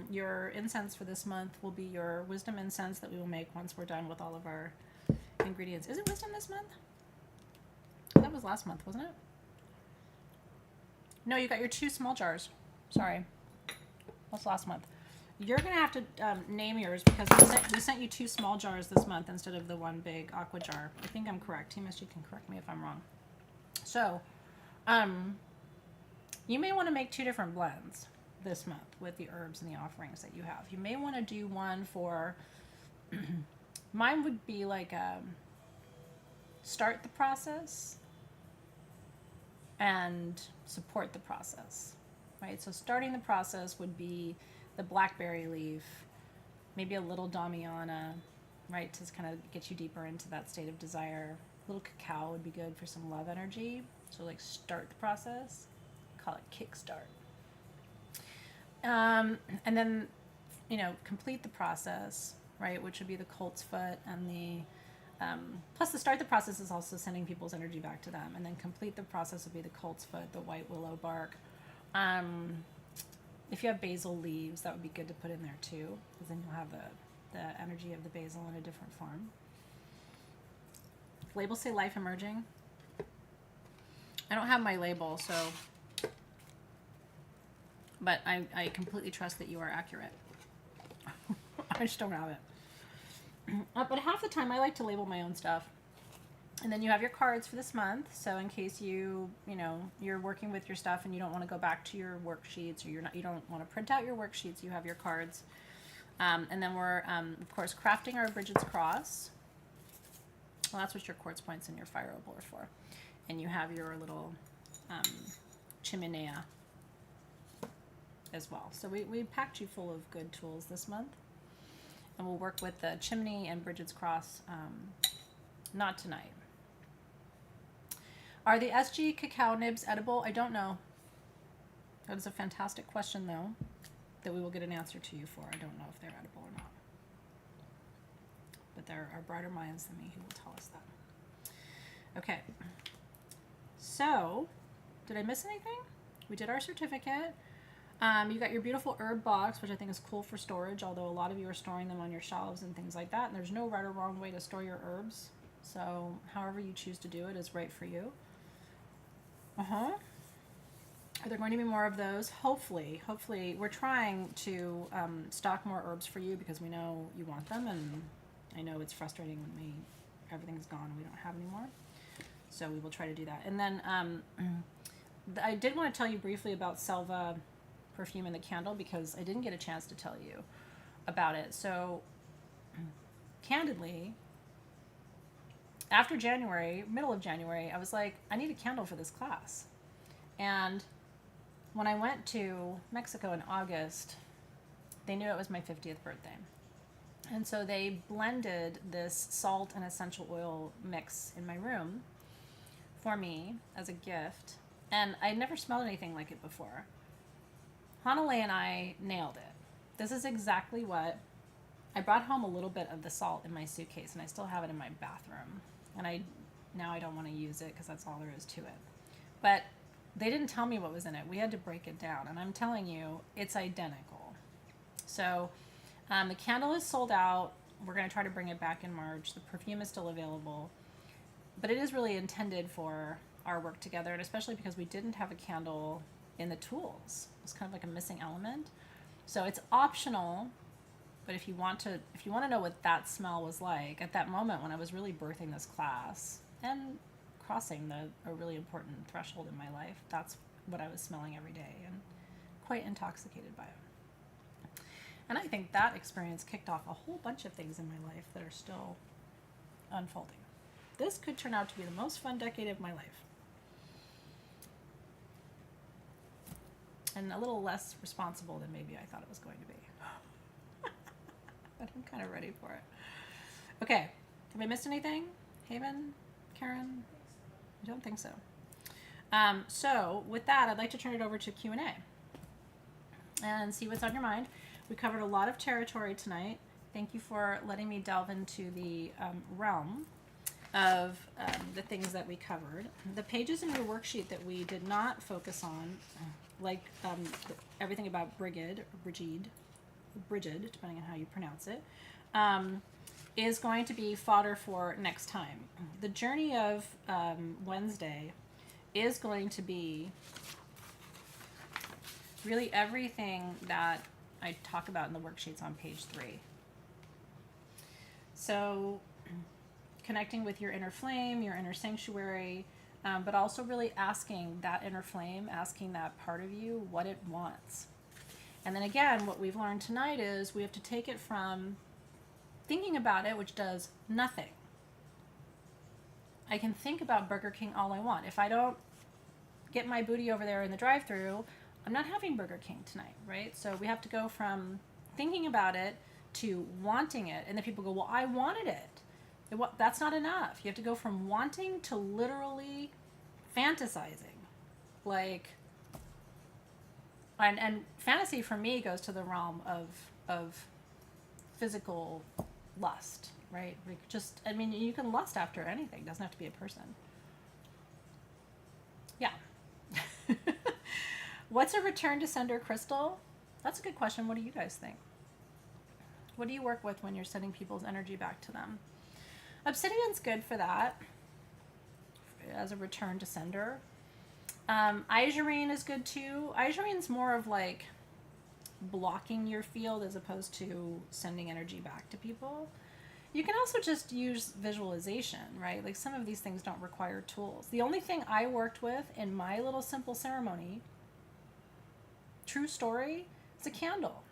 your incense for this month will be your wisdom incense that we will make once we're done with all of our ingredients. Is it wisdom this month? That was last month, wasn't it? No, you got your 2 small jars. Sorry. That's last month. You're going to have to name yours because we sent you 2 small jars this month instead of the 1 big aqua jar. I think I'm correct. Timus, you can correct me if I'm wrong. So, you may want to make 2 different blends this month with the herbs and the offerings that you have. You may want to do one for, mine would be like start the process and support the process, right? So starting the process would be the blackberry leaf, maybe a little Damiana, right, to kind of get you deeper into that state of desire. A little cacao would be good for some love energy. So like start the process, call it kickstart. And then, complete the process, right, which would be the colt's foot and the, plus the start the process is also sending people's energy back to them. And then complete the process would be the colt's foot, the white willow bark. If you have basil leaves, that would be good to put in there too, because then you'll have the energy of the basil in a different form. Labels say life emerging. I don't have my label, so, but I completely trust that you are accurate. I just don't have it. But half the time I like to label my own stuff. And then you have your cards for this month. So in case you're working with your stuff and you don't want to go back to your worksheets, or you don't want to print out your worksheets, you have your cards. And then we're, of course, crafting our Bridget's Cross. Well, that's what your quartz points and your fire opal are for. And you have your little chimenea as well. So we packed you full of good tools this month. And we'll work with the chimney and Bridget's Cross, not tonight. Are the SG cacao nibs edible? I don't know. That is a fantastic question, though, that we will get an answer to you for. I don't know if they're edible or not. But there are brighter minds than me who will tell us that. Okay. So, did I miss anything? We did our certificate. You got your beautiful herb box, which I think is cool for storage, although a lot of you are storing them on your shelves and things like that. And there's no right or wrong way to store your herbs. So, however you choose to do it is right for you. Are there going to be more of those? Hopefully. We're trying to stock more herbs for you because we know you want them, and I know it's frustrating when everything's gone and we don't have any more. So we will try to do that. And then I did want to tell you briefly about Selva perfume and the candle because I didn't get a chance to tell you about it. So candidly, after January, middle of January, I was like, I need a candle for this class. And when I went to Mexico in August, they knew it was my 50th birthday. And so they blended this salt and essential oil mix in my room for me as a gift. And I'd never smelled anything like it before. Hanalei and I nailed it. This is exactly what I brought home. A little bit of the salt in my suitcase, and I still have it in my bathroom. And now I don't want to use it because that's all there is to it. But they didn't tell me what was in it. We had to break it down, and I'm telling you, it's identical. So the candle is sold out. We're going to try to bring it back in March. The perfume is still available, but it is really intended for our work together, and especially because we didn't have a candle in the tools. It's kind of like a missing element. So it's optional, but if you want to know what that smell was like at that moment when I was really birthing this class and crossing a really important threshold in my life, that's what I was smelling every day and quite intoxicated by it. And I think that experience kicked off a whole bunch of things in my life that are still unfolding. This could turn out to be the most fun decade of my life. And a little less responsible than maybe I thought it was going to be. But I'm kind of ready for it. Okay, have I missed anything? Haven? Karen? I don't think so. So with that, I'd like to turn it over to Q&A and see what's on your mind. We covered a lot of territory tonight. Thank you for letting me delve into the realm of the things that we covered. The pages in your worksheet that we did not focus on, like everything about Brigid, depending on how you pronounce it, is going to be fodder for next time. The journey of Wednesday is going to be really everything that I talk about in the worksheets on page 3. So connecting with your inner flame, your inner sanctuary, but also really asking that inner flame, asking that part of you what it wants. And then again, what we've learned tonight is we have to take it from thinking about it, which does nothing. I can think about Burger King all I want. If I don't get my booty over there in the drive-thru, I'm not having Burger King tonight, right? So we have to go from thinking about it to wanting it. And then people go, well, I wanted it. That's not enough. You have to go from wanting to literally fantasizing. Like, and fantasy for me goes to the realm of physical lust, right? Like you can lust after anything. It doesn't have to be a person. Yeah. What's a return to sender crystal? That's a good question. What do you guys think? What do you work with when you're sending people's energy back to them? Obsidian's good for that, as a return to sender. Isurine is good too. Isurine's more of like blocking your field as opposed to sending energy back to people. You can also just use visualization, right? Like some of these things don't require tools. The only thing I worked with in my little simple ceremony, true story, is a candle.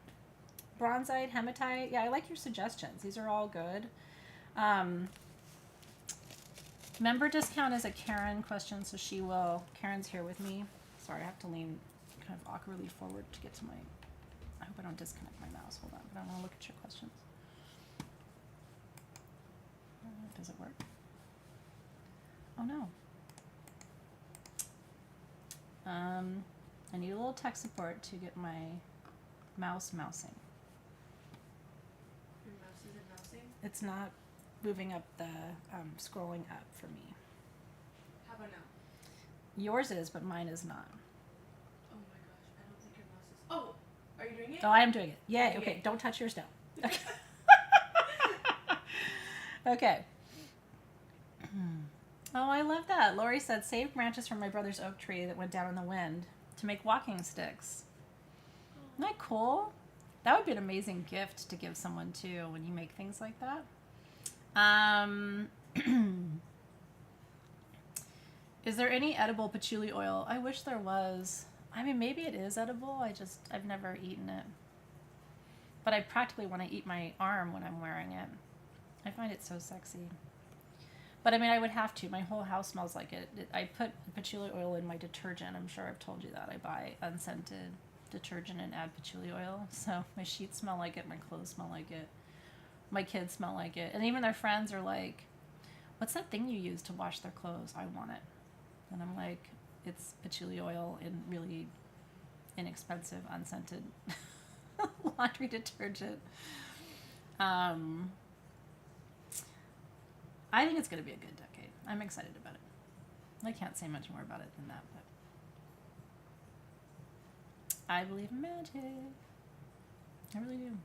Bronzite, hematite. Yeah, I like your suggestions. These are all good. Member discount is a Karen question, so Karen's here with me. Sorry, I have to lean kind of awkwardly forward to get to my, I hope I don't disconnect my mouse. Hold on, but I want to look at your questions. Does it work? Oh no. I need a little tech support to get my mouse mousing. Your mouse isn't mousing? It's not moving up the scrolling up for me. How about now? Yours is, but mine is not. Oh my gosh, I don't think your mouse is. Oh, are you doing it? Oh, I am doing it. Yay. Okay. Okay, don't touch yours now. Okay. Okay. Oh, I love that. Lori said, saved branches from my brother's oak tree that went down in the wind to make walking sticks. Isn't that cool? That would be an amazing gift to give someone too when you make things like that. Is there any edible patchouli oil? I wish there was. I mean, maybe it is edible. I've never eaten it. But I practically want to eat my arm when I'm wearing it. I find it so sexy. But I mean, I would have to. My whole house smells like it. I put patchouli oil in my detergent. I'm sure I've told you that. I buy unscented detergent and add patchouli oil. So my sheets smell like it. My clothes smell like it. My kids smell like it. And even their friends are like, what's that thing you use to wash their clothes? I want it. And I'm like, it's patchouli oil in really inexpensive, unscented laundry detergent. I think it's going to be a good decade. I'm excited about it. I can't say much more about it than that, but I believe in magic. I really do.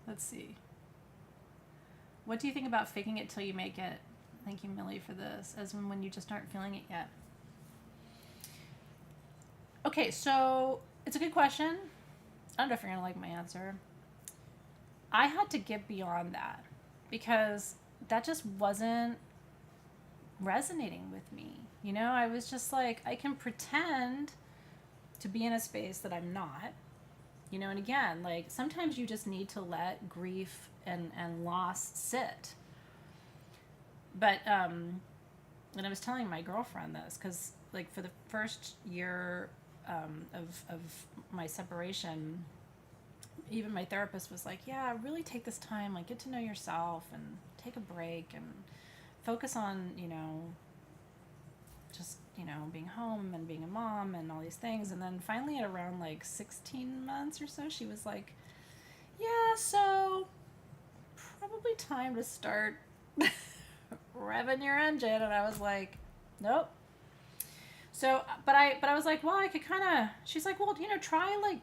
Let's see. What do you think about faking it till you make it? Thank you, Millie, for this. As when you just aren't feeling it yet. Okay, so it's a good question. I don't know if you're going to like my answer. I had to get beyond that because that just wasn't resonating with me. You know, I was just like, I can pretend to be in a space that I'm not. You know, and again, like sometimes you just need to let grief and loss sit. But, and I was telling my girlfriend this because, like, for the first year of my separation, even my therapist was like, yeah, really take this time, like get to know yourself and take a break and focus on, you know, just, you know, being home and being a mom and all these things. And then finally at around like 16 months or so, she was like, yeah, so probably time to start revving your engine. And I was like, nope. So, but I was like, well, I could kind of, she's like, well, you know, try like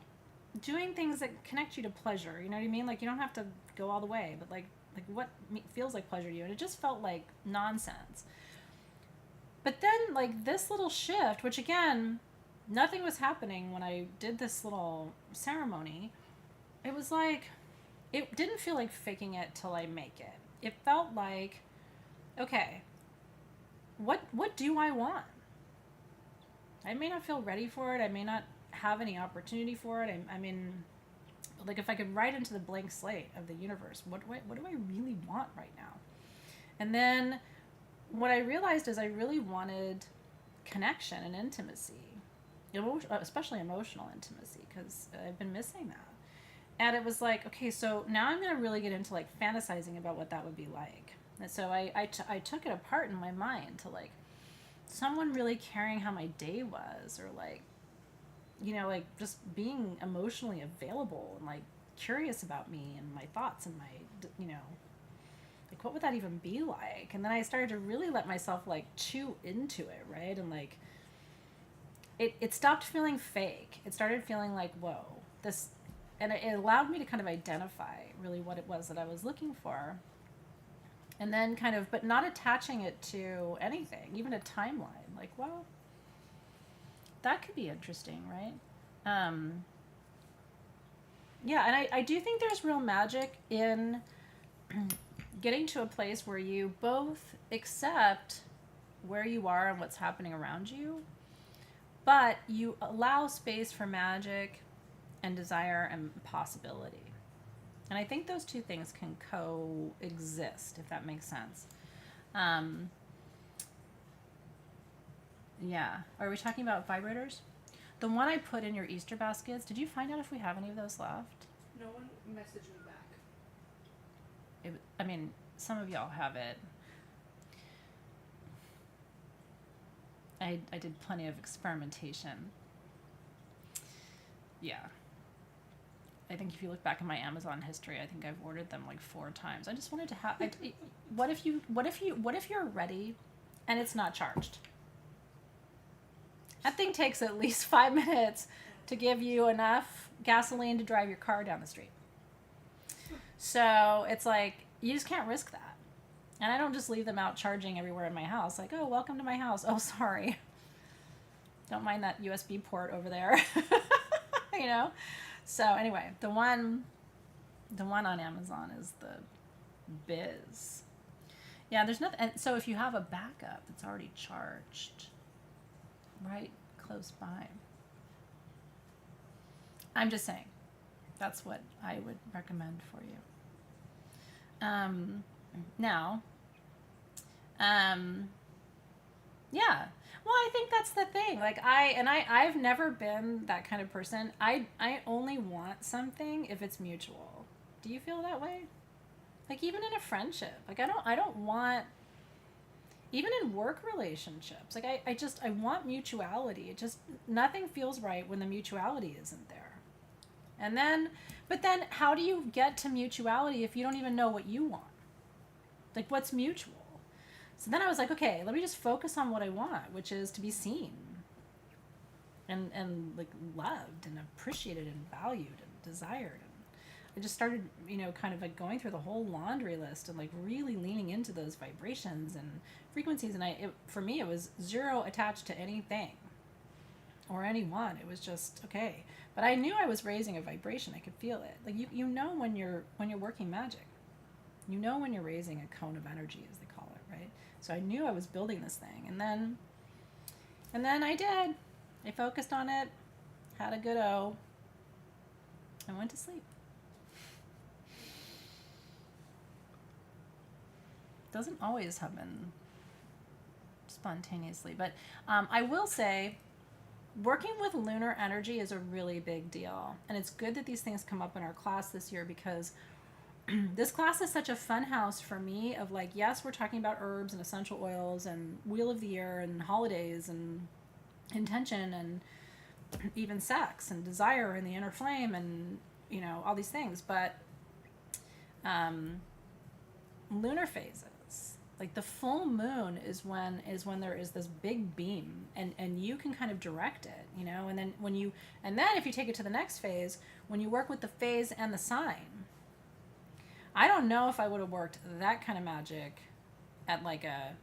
doing things that connect you to pleasure. You know what I mean? Like you don't have to go all the way, but like what feels like pleasure to you. And it just felt like nonsense. But then like this little shift, which again, nothing was happening when I did this little ceremony. It was like, it didn't feel like faking it till I make it. It felt like, okay, what do I want? I may not feel ready for it. I may not have any opportunity for it. I mean, like if I could write into the blank slate of the universe, what do I really want right now? And then what I realized is I really wanted connection and intimacy, especially emotional intimacy, because I've been missing that. And it was like, okay, so now I'm going to really get into like fantasizing about what that would be like. And so I took it apart in my mind to like someone really caring how my day was, or like, you know, like just being emotionally available and like curious about me and my thoughts and my, you know, like what would that even be like? And then I started to really let myself like chew into it, right? And like it stopped feeling fake. It started feeling like, whoa, this, and it allowed me to kind of identify really what it was that I was looking for. And then kind of, but not attaching it to anything, even a timeline. Like, well, that could be interesting, right? Yeah, and I do think there's real magic in getting to a place where you both accept where you are and what's happening around you, but you allow space for magic and desire and possibility. And I think those two things can coexist, if that makes sense. Yeah. Are we talking about vibrators? The one I put in your Easter baskets, did you find out if we have any of those left? No one messaged me back. I mean, some of y'all have it. I did plenty of experimentation. Yeah. I think if you look back at my Amazon history, I think I've ordered them like 4 times. I just wanted to have. What if you're ready, and it's not charged? That thing takes at least 5 minutes to give you enough gasoline to drive your car down the street. So it's like you just can't risk that. And I don't just leave them out charging everywhere in my house. Like, oh, welcome to my house. Oh, sorry. Don't mind that USB port over there. You know. So anyway, the one on Amazon is the Biz. Yeah, there's nothing. And so if you have a backup that's already charged, right close by, I'm just saying, that's what I would recommend for you. Now, yeah. Well, I think that's the thing. Like I've never been that kind of person. I only want something if it's mutual. Do you feel that way? Like even in a friendship, like I don't want, even in work relationships, like I want mutuality. It just, nothing feels right when the mutuality isn't there. And then, but then how do you get to mutuality if you don't even know what you want? Like what's mutual? So then I was like, okay, let me just focus on what I want, which is to be seen and like loved and appreciated and valued and desired. And I just started, kind of like going through the whole laundry list and like really leaning into those vibrations and frequencies. And for me, it was zero attached to anything or anyone. It was just, okay. But I knew I was raising a vibration. I could feel it. Like you know when you're working magic. You know when you're raising a cone of energy, as they call it, right? So I knew I was building this thing. And then I did. I focused on it, had a good O, and went to sleep. Doesn't always happen spontaneously. But I will say, working with lunar energy is a really big deal. And it's good that these things come up in our class this year, because this class is such a fun house for me of like, yes, we're talking about herbs and essential oils and wheel of the year and holidays and intention and even sex and desire and the inner flame and, all these things. But lunar phases, like the full moon is when there is this big beam and you can kind of direct it, and then if you take it to the next phase, when you work with the phase and the sign, I don't know if I would have worked that kind of magic at like a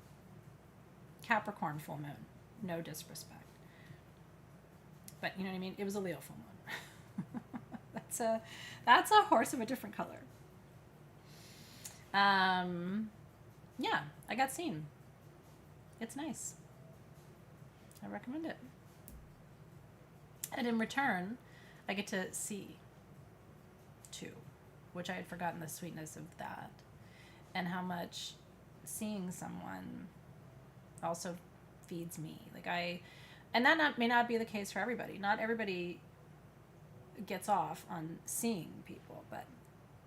Capricorn full moon. No disrespect. But you know what I mean? It was a Leo full moon. That's a horse of a different color. Yeah, I got seen. It's nice. I recommend it. And in return, I get to see too, which I had forgotten the sweetness of that, and how much seeing someone also feeds me. And that may not be the case for everybody. Not everybody gets off on seeing people, but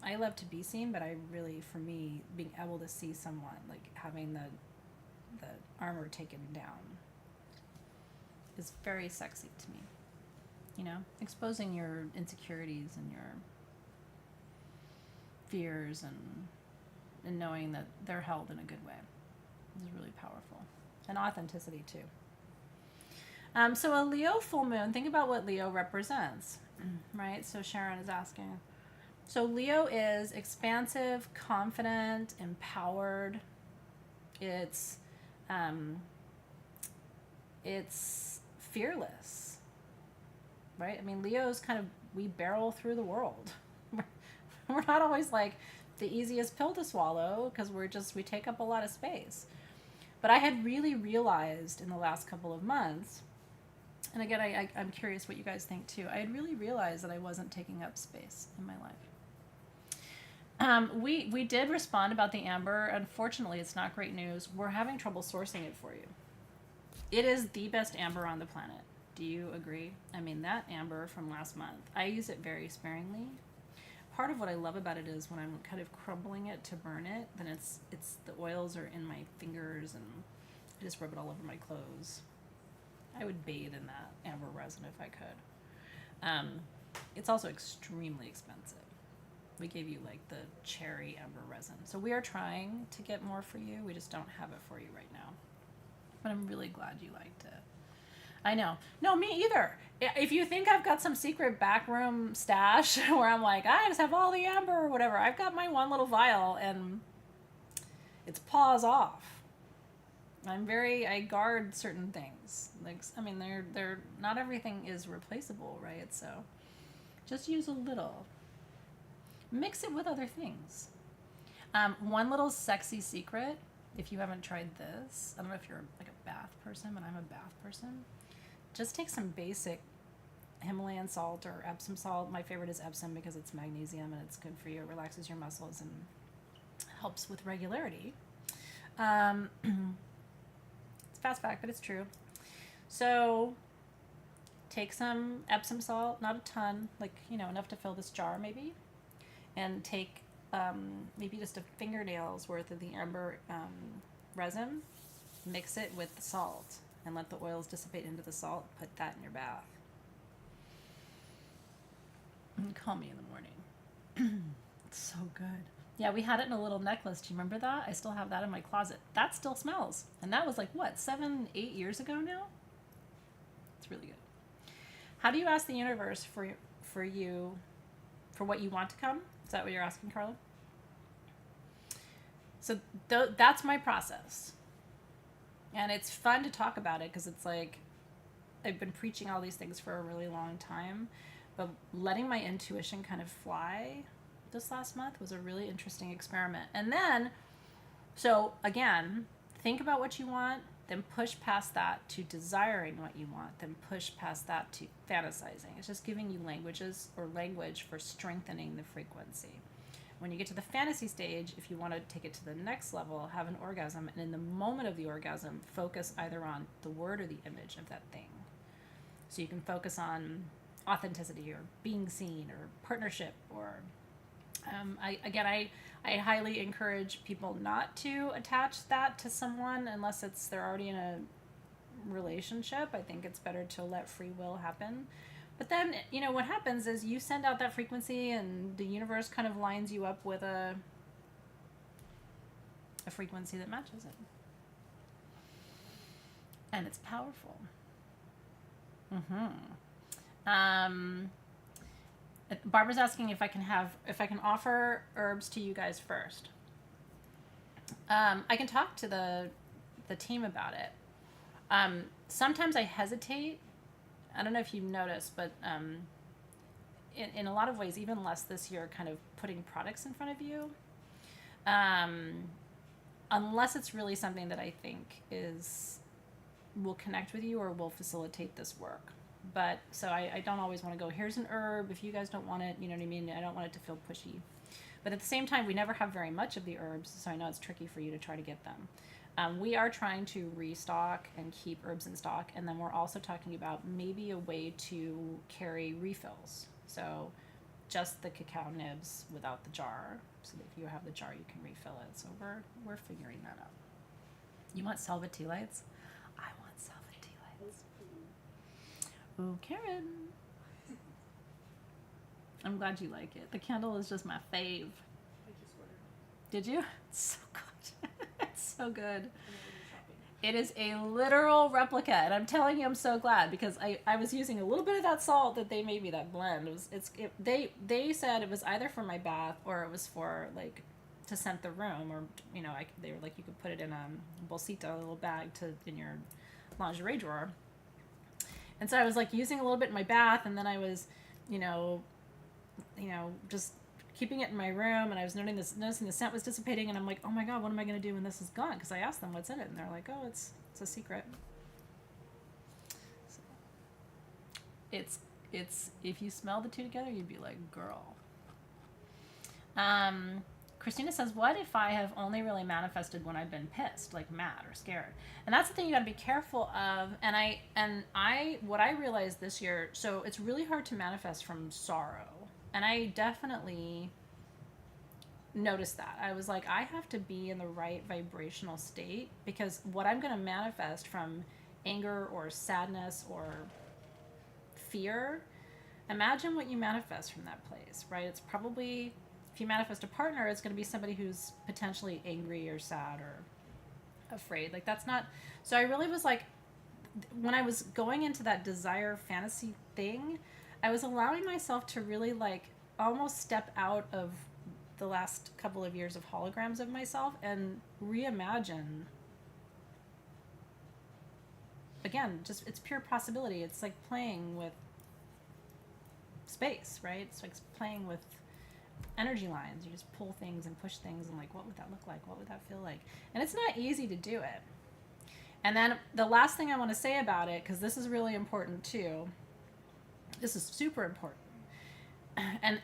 I love to be seen. But I really, for me, being able to see someone, like having the armor taken down, is very sexy to me. Exposing your insecurities and your fears and knowing that they're held in a good way is really powerful. And authenticity too. So a Leo full moon, think about what Leo represents, right? So Sharon is asking. So Leo is expansive, confident, empowered. It's fearless, right? I mean, Leo's kind of, we barrel through the world. We're not always like the easiest pill to swallow because we take up a lot of space. But I had really realized in the last couple of months, and again, I'm curious what you guys think too, I had really realized that I wasn't taking up space in my life. We did respond about the amber. Unfortunately, it's not great news. We're having trouble sourcing it for you. It is the best amber on the planet. Do you agree? I mean, that amber from last month, I use it very sparingly. Part of what I love about it is when I'm kind of crumbling it to burn it, then the oils are in my fingers and I just rub it all over my clothes. I would bathe in that amber resin if I could. It's also extremely expensive. We gave you like the cherry amber resin. So we are trying to get more for you. We just don't have it for you right now. But I'm really glad you liked it. I know. No, me either. If you think I've got some secret backroom stash where I'm like, I just have all the amber or whatever, I've got my one little vial and it's paws off. I guard certain things. Like, I mean, they're not everything is replaceable, right? So just use a little. Mix it with other things. One little sexy secret, if you haven't tried this, I don't know if you're like a bath person, but I'm a bath person. Just take some basic Himalayan salt or Epsom salt. My favorite is Epsom because it's magnesium and it's good for you. It relaxes your muscles and helps with regularity. It's fast fact, but it's true. So take some Epsom salt, not a ton, like, enough to fill this jar maybe. And take maybe just a fingernail's worth of the amber resin, mix it with the salt, and let the oils dissipate into the salt. Put that in your bath. And call me in the morning. It's so good. Yeah, we had it in a little necklace. Do you remember that? I still have that in my closet. That still smells. And that was like, what, 7, 8 years ago now? It's really good. How do you ask the universe for what you want to come? Is that what you're asking, Carla? So that's my process. And it's fun to talk about it because it's like I've been preaching all these things for a really long time, but letting my intuition kind of fly this last month was a really interesting experiment. And then, so again, think about what you want, then push past that to desiring what you want, then push past that to fantasizing. It's just giving you language for strengthening the frequency. When you get to the fantasy stage, if you want to take it to the next level, have an orgasm, and in the moment of the orgasm, focus either on the word or the image of that thing. So you can focus on authenticity or being seen or partnership or I highly encourage people not to attach that to someone unless they're already in a relationship. I think it's better to let free will happen. But then, what happens is you send out that frequency and the universe kind of lines you up with a frequency that matches it. And it's powerful. Barbara's asking if I can offer herbs to you guys first. I can talk to the team about it. Sometimes I hesitate. I don't know if you've noticed, but in a lot of ways, even less this year, kind of putting products in front of you, unless it's really something that I think will connect with you or will facilitate this work. But so I don't always want to go, here's an herb, if you guys don't want it, you know what I mean? I don't want it to feel pushy. But at the same time, we never have very much of the herbs, so I know it's tricky for you to try to get them. We are trying to restock and keep herbs in stock, and then we're also talking about maybe a way to carry refills. So just the cacao nibs without the jar, so that if you have the jar, you can refill it. So we're figuring that out. You want Selva tea lights? I want Selva tea lights. Ooh, Karen. I'm glad you like it. The candle is just my fave. I just ordered. Did you? It's so good. It's so good. It is a literal replica, and I'm telling you, I'm so glad because I was using a little bit of that salt that they made me, that blend. They said it was either for my bath or it was for like to scent the room, or they were like you could put it in a bolsita, a little bag in your lingerie drawer. And so I was like using a little bit in my bath, and then I was, just keeping it in my room, and I was noticing the scent was dissipating, and I'm like, oh my god, what am I going to do when this is gone? Because I asked them what's in it, and they're like, oh, it's a secret. So it's if you smell the two together, you'd be like, girl. Christina says, what if I have only really manifested when I've been pissed, like mad or scared? And that's the thing you got to be careful of. And what I realized this year, so it's really hard to manifest from sorrow. And I definitely noticed that. I was like, I have to be in the right vibrational state, because what I'm going to manifest from anger or sadness or fear, imagine what you manifest from that place, right? It's probably, if you manifest a partner, it's going to be somebody who's potentially angry or sad or afraid. Like, that's not. So I really was like, when I was going into that desire fantasy thing, I was allowing myself to really like almost step out of the last couple of years of holograms of myself and reimagine. Again, just it's pure possibility. It's like playing with space, right? It's like playing with energy lines. You just pull things and push things and like, what would that look like? What would that feel like? And it's not easy to do it. And then the last thing I want to say about it, because this is really important too, this is super important.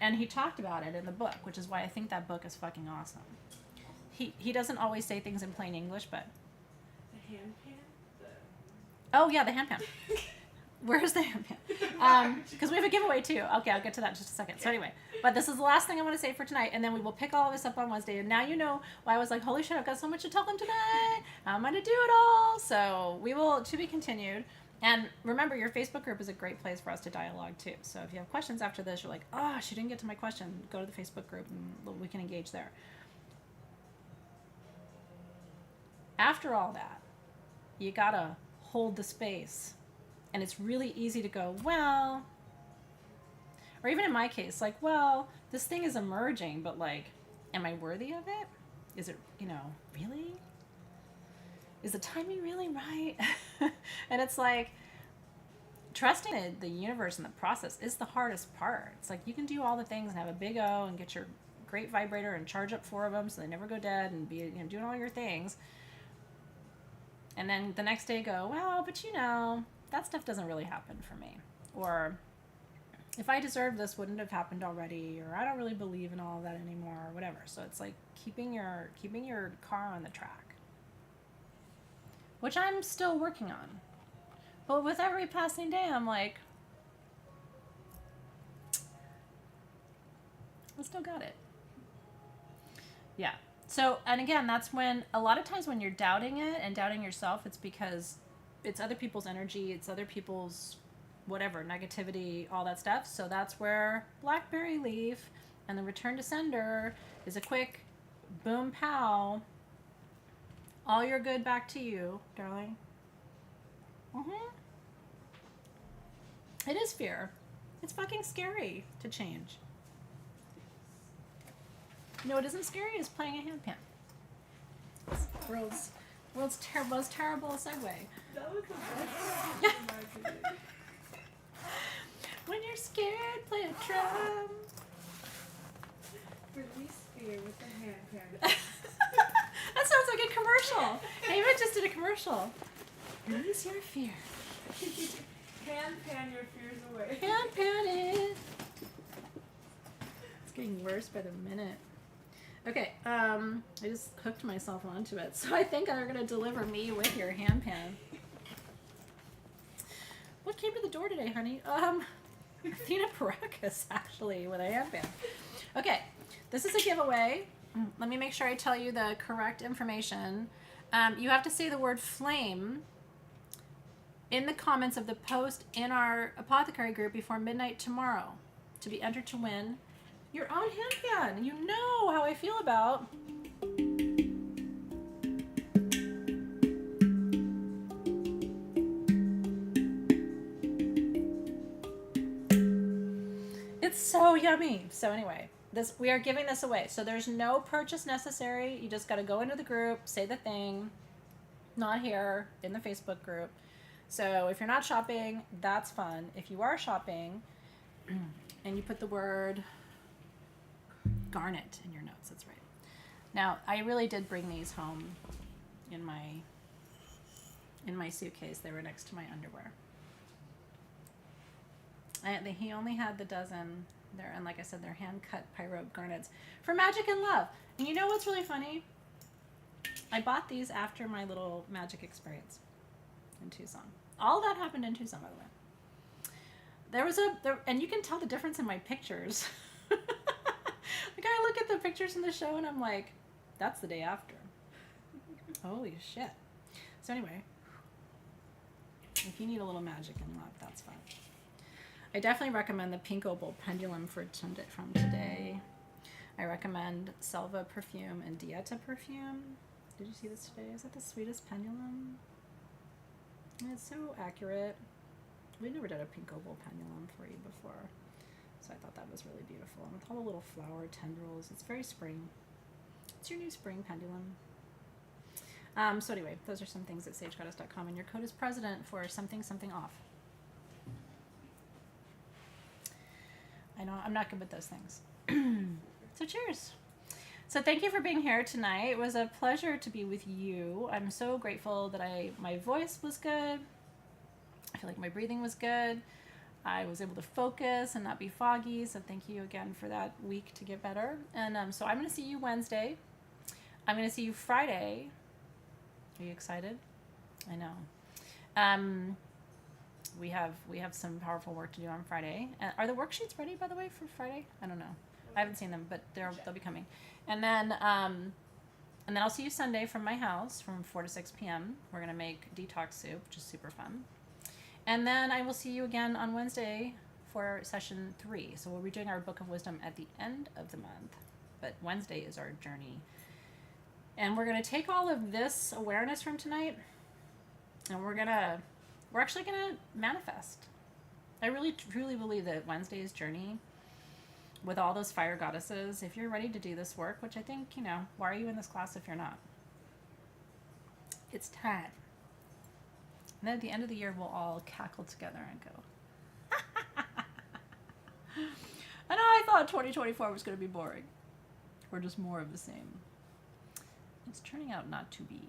And he talked about it in the book, which is why I think that book is fucking awesome. He doesn't always say things in plain English, but... The hand pan? Oh, yeah, the hand pan. Where's the hand pan? Because we have a giveaway too. Okay, I'll get to that in just a second. So anyway, but this is the last thing I want to say for tonight, and then we will pick all of this up on Wednesday. And now you know why I was like, holy shit, I've got so much to tell them tonight. How am I going to do it all? So we will, to be continued. And remember, your Facebook group is a great place for us to dialogue too. So if you have questions after this, you're like, oh, she didn't get to my question, go to the Facebook group and we can engage there. After all that, you gotta hold the space. And it's really easy to go, well, or even in my case, like, well, this thing is emerging, but like, am I worthy of it? Is it, really? Is the timing really right? And it's like, trusting the universe and the process is the hardest part. It's like, you can do all the things and have a big O and get your great vibrator and charge up 4 of them so they never go dead and be, doing all your things. And then the next day go, well, but that stuff doesn't really happen for me. Or if I deserved this, wouldn't have happened already. Or I don't really believe in all of that anymore, or whatever. So it's like keeping your car on the track, which I'm still working on. But with every passing day, I'm like, I still got it. Yeah. So, and again, that's when, a lot of times when you're doubting it and doubting yourself, it's because it's other people's energy, it's other people's whatever, negativity, all that stuff. So that's where Blackberry Leaf and the Return to Sender is a quick boom pow. All your good back to you, darling. It is fear. It's fucking scary to change. What isn't scary is playing a handpan. It's world's most terrible segue. That was the best in my opinion. When you're scared, play a drum. Release fear with the hand pan. That sounds like a commercial. David just did a commercial. Release your fear. Hand pan your fears away. Hand pan it. It's getting worse by the minute. Okay, I just hooked myself onto it, so I think they're gonna deliver me with your hand pan. What came to the door today, honey? Athena Paracas, actually, with a hand pan. Okay, this is a giveaway. Let me make sure I tell you the correct information. You have to say the word flame in the comments of the post in our Apothecary group before midnight tomorrow to be entered to win your own handpan. You know how I feel about. It's so yummy. So anyway, we are giving this away. So there's no purchase necessary. You just got to go into the group, say the thing. Not here in the Facebook group. So if you're not shopping, that's fun. If you are shopping and you put the word garnet in your notes, that's right. Now, I really did bring these home in my suitcase. They were next to my underwear. He only had the dozen there, and like I said, they're hand-cut pyro garnets for magic and love. And you know what's really funny? I bought these after my little magic experience in Tucson. All that happened in Tucson, by the way. And you can tell the difference in my pictures. Like, I look at the pictures in the show and I'm like, that's the day after. Holy shit. So anyway, If you need a little magic in life, that's fine. I definitely recommend the Pink Opal Pendulum from today. I recommend Selva perfume and Dieta perfume. Did you see this today? Is that the sweetest pendulum? It's so accurate. We never did a Pink Opal pendulum for you before, so I thought that was really beautiful. And with all the little flower tendrils, it's very spring. It's your new spring pendulum. So anyway, those are some things at sagegoddess.com, and your code is president for something off. I know I'm not good with those things. So cheers. So thank you for being here tonight. It was a pleasure to be with you. I'm so grateful that my voice was good. I feel like my breathing was good. I was able to focus and not be foggy. So thank you again for that week to get better. And so I'm going to see you Wednesday. I'm going to see you Friday. Are you excited? I know. We have some powerful work to do on Friday. Are the worksheets ready, by the way, for Friday? I don't know. I haven't seen them, but they'll be coming. And then I'll see you Sunday from my house from 4 to 6 p.m. We're gonna make detox soup, which is super fun. And then I will see you again on Wednesday for session 3. So we'll be doing our Book of Wisdom at the end of the month, but Wednesday is our journey. And we're gonna take all of this awareness from tonight, and we're actually gonna manifest. I really truly believe that Wednesday's journey with all those fire goddesses, if you're ready to do this work, which I think, why are you in this class if you're not? It's time. And then at the end of the year, we'll all cackle together and go, I know I thought 2024 was going to be boring. Or just more of the same. It's turning out not to be.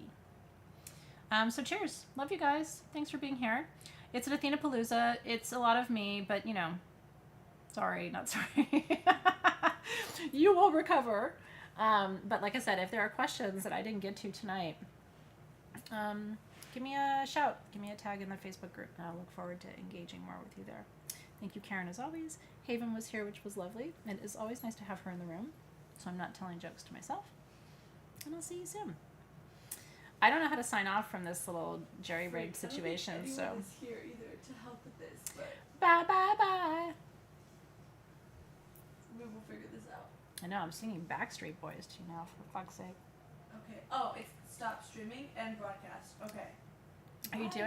So cheers. Love you guys. Thanks for being here. It's an Athena Palooza. It's a lot of me, but sorry, not sorry. You will recover. But like I said, if there are questions that I didn't get to tonight, give me a shout. Give me a tag in the Facebook group. And I'll look forward to engaging more with you there. Thank you, Karen, as always. Haven was here, which was lovely. And it's always nice to have her in the room, so I'm not telling jokes to myself. And I'll see you soon. I don't know how to sign off from this little jerry-rigged situation, so. I don't think anyone is here either to help with this, but. Bye, bye, bye. We will figure this out. I know, I'm singing Backstreet Boys to you now, for fuck's sake. Okay. Oh, it's stop streaming and broadcast. Okay. Are you doing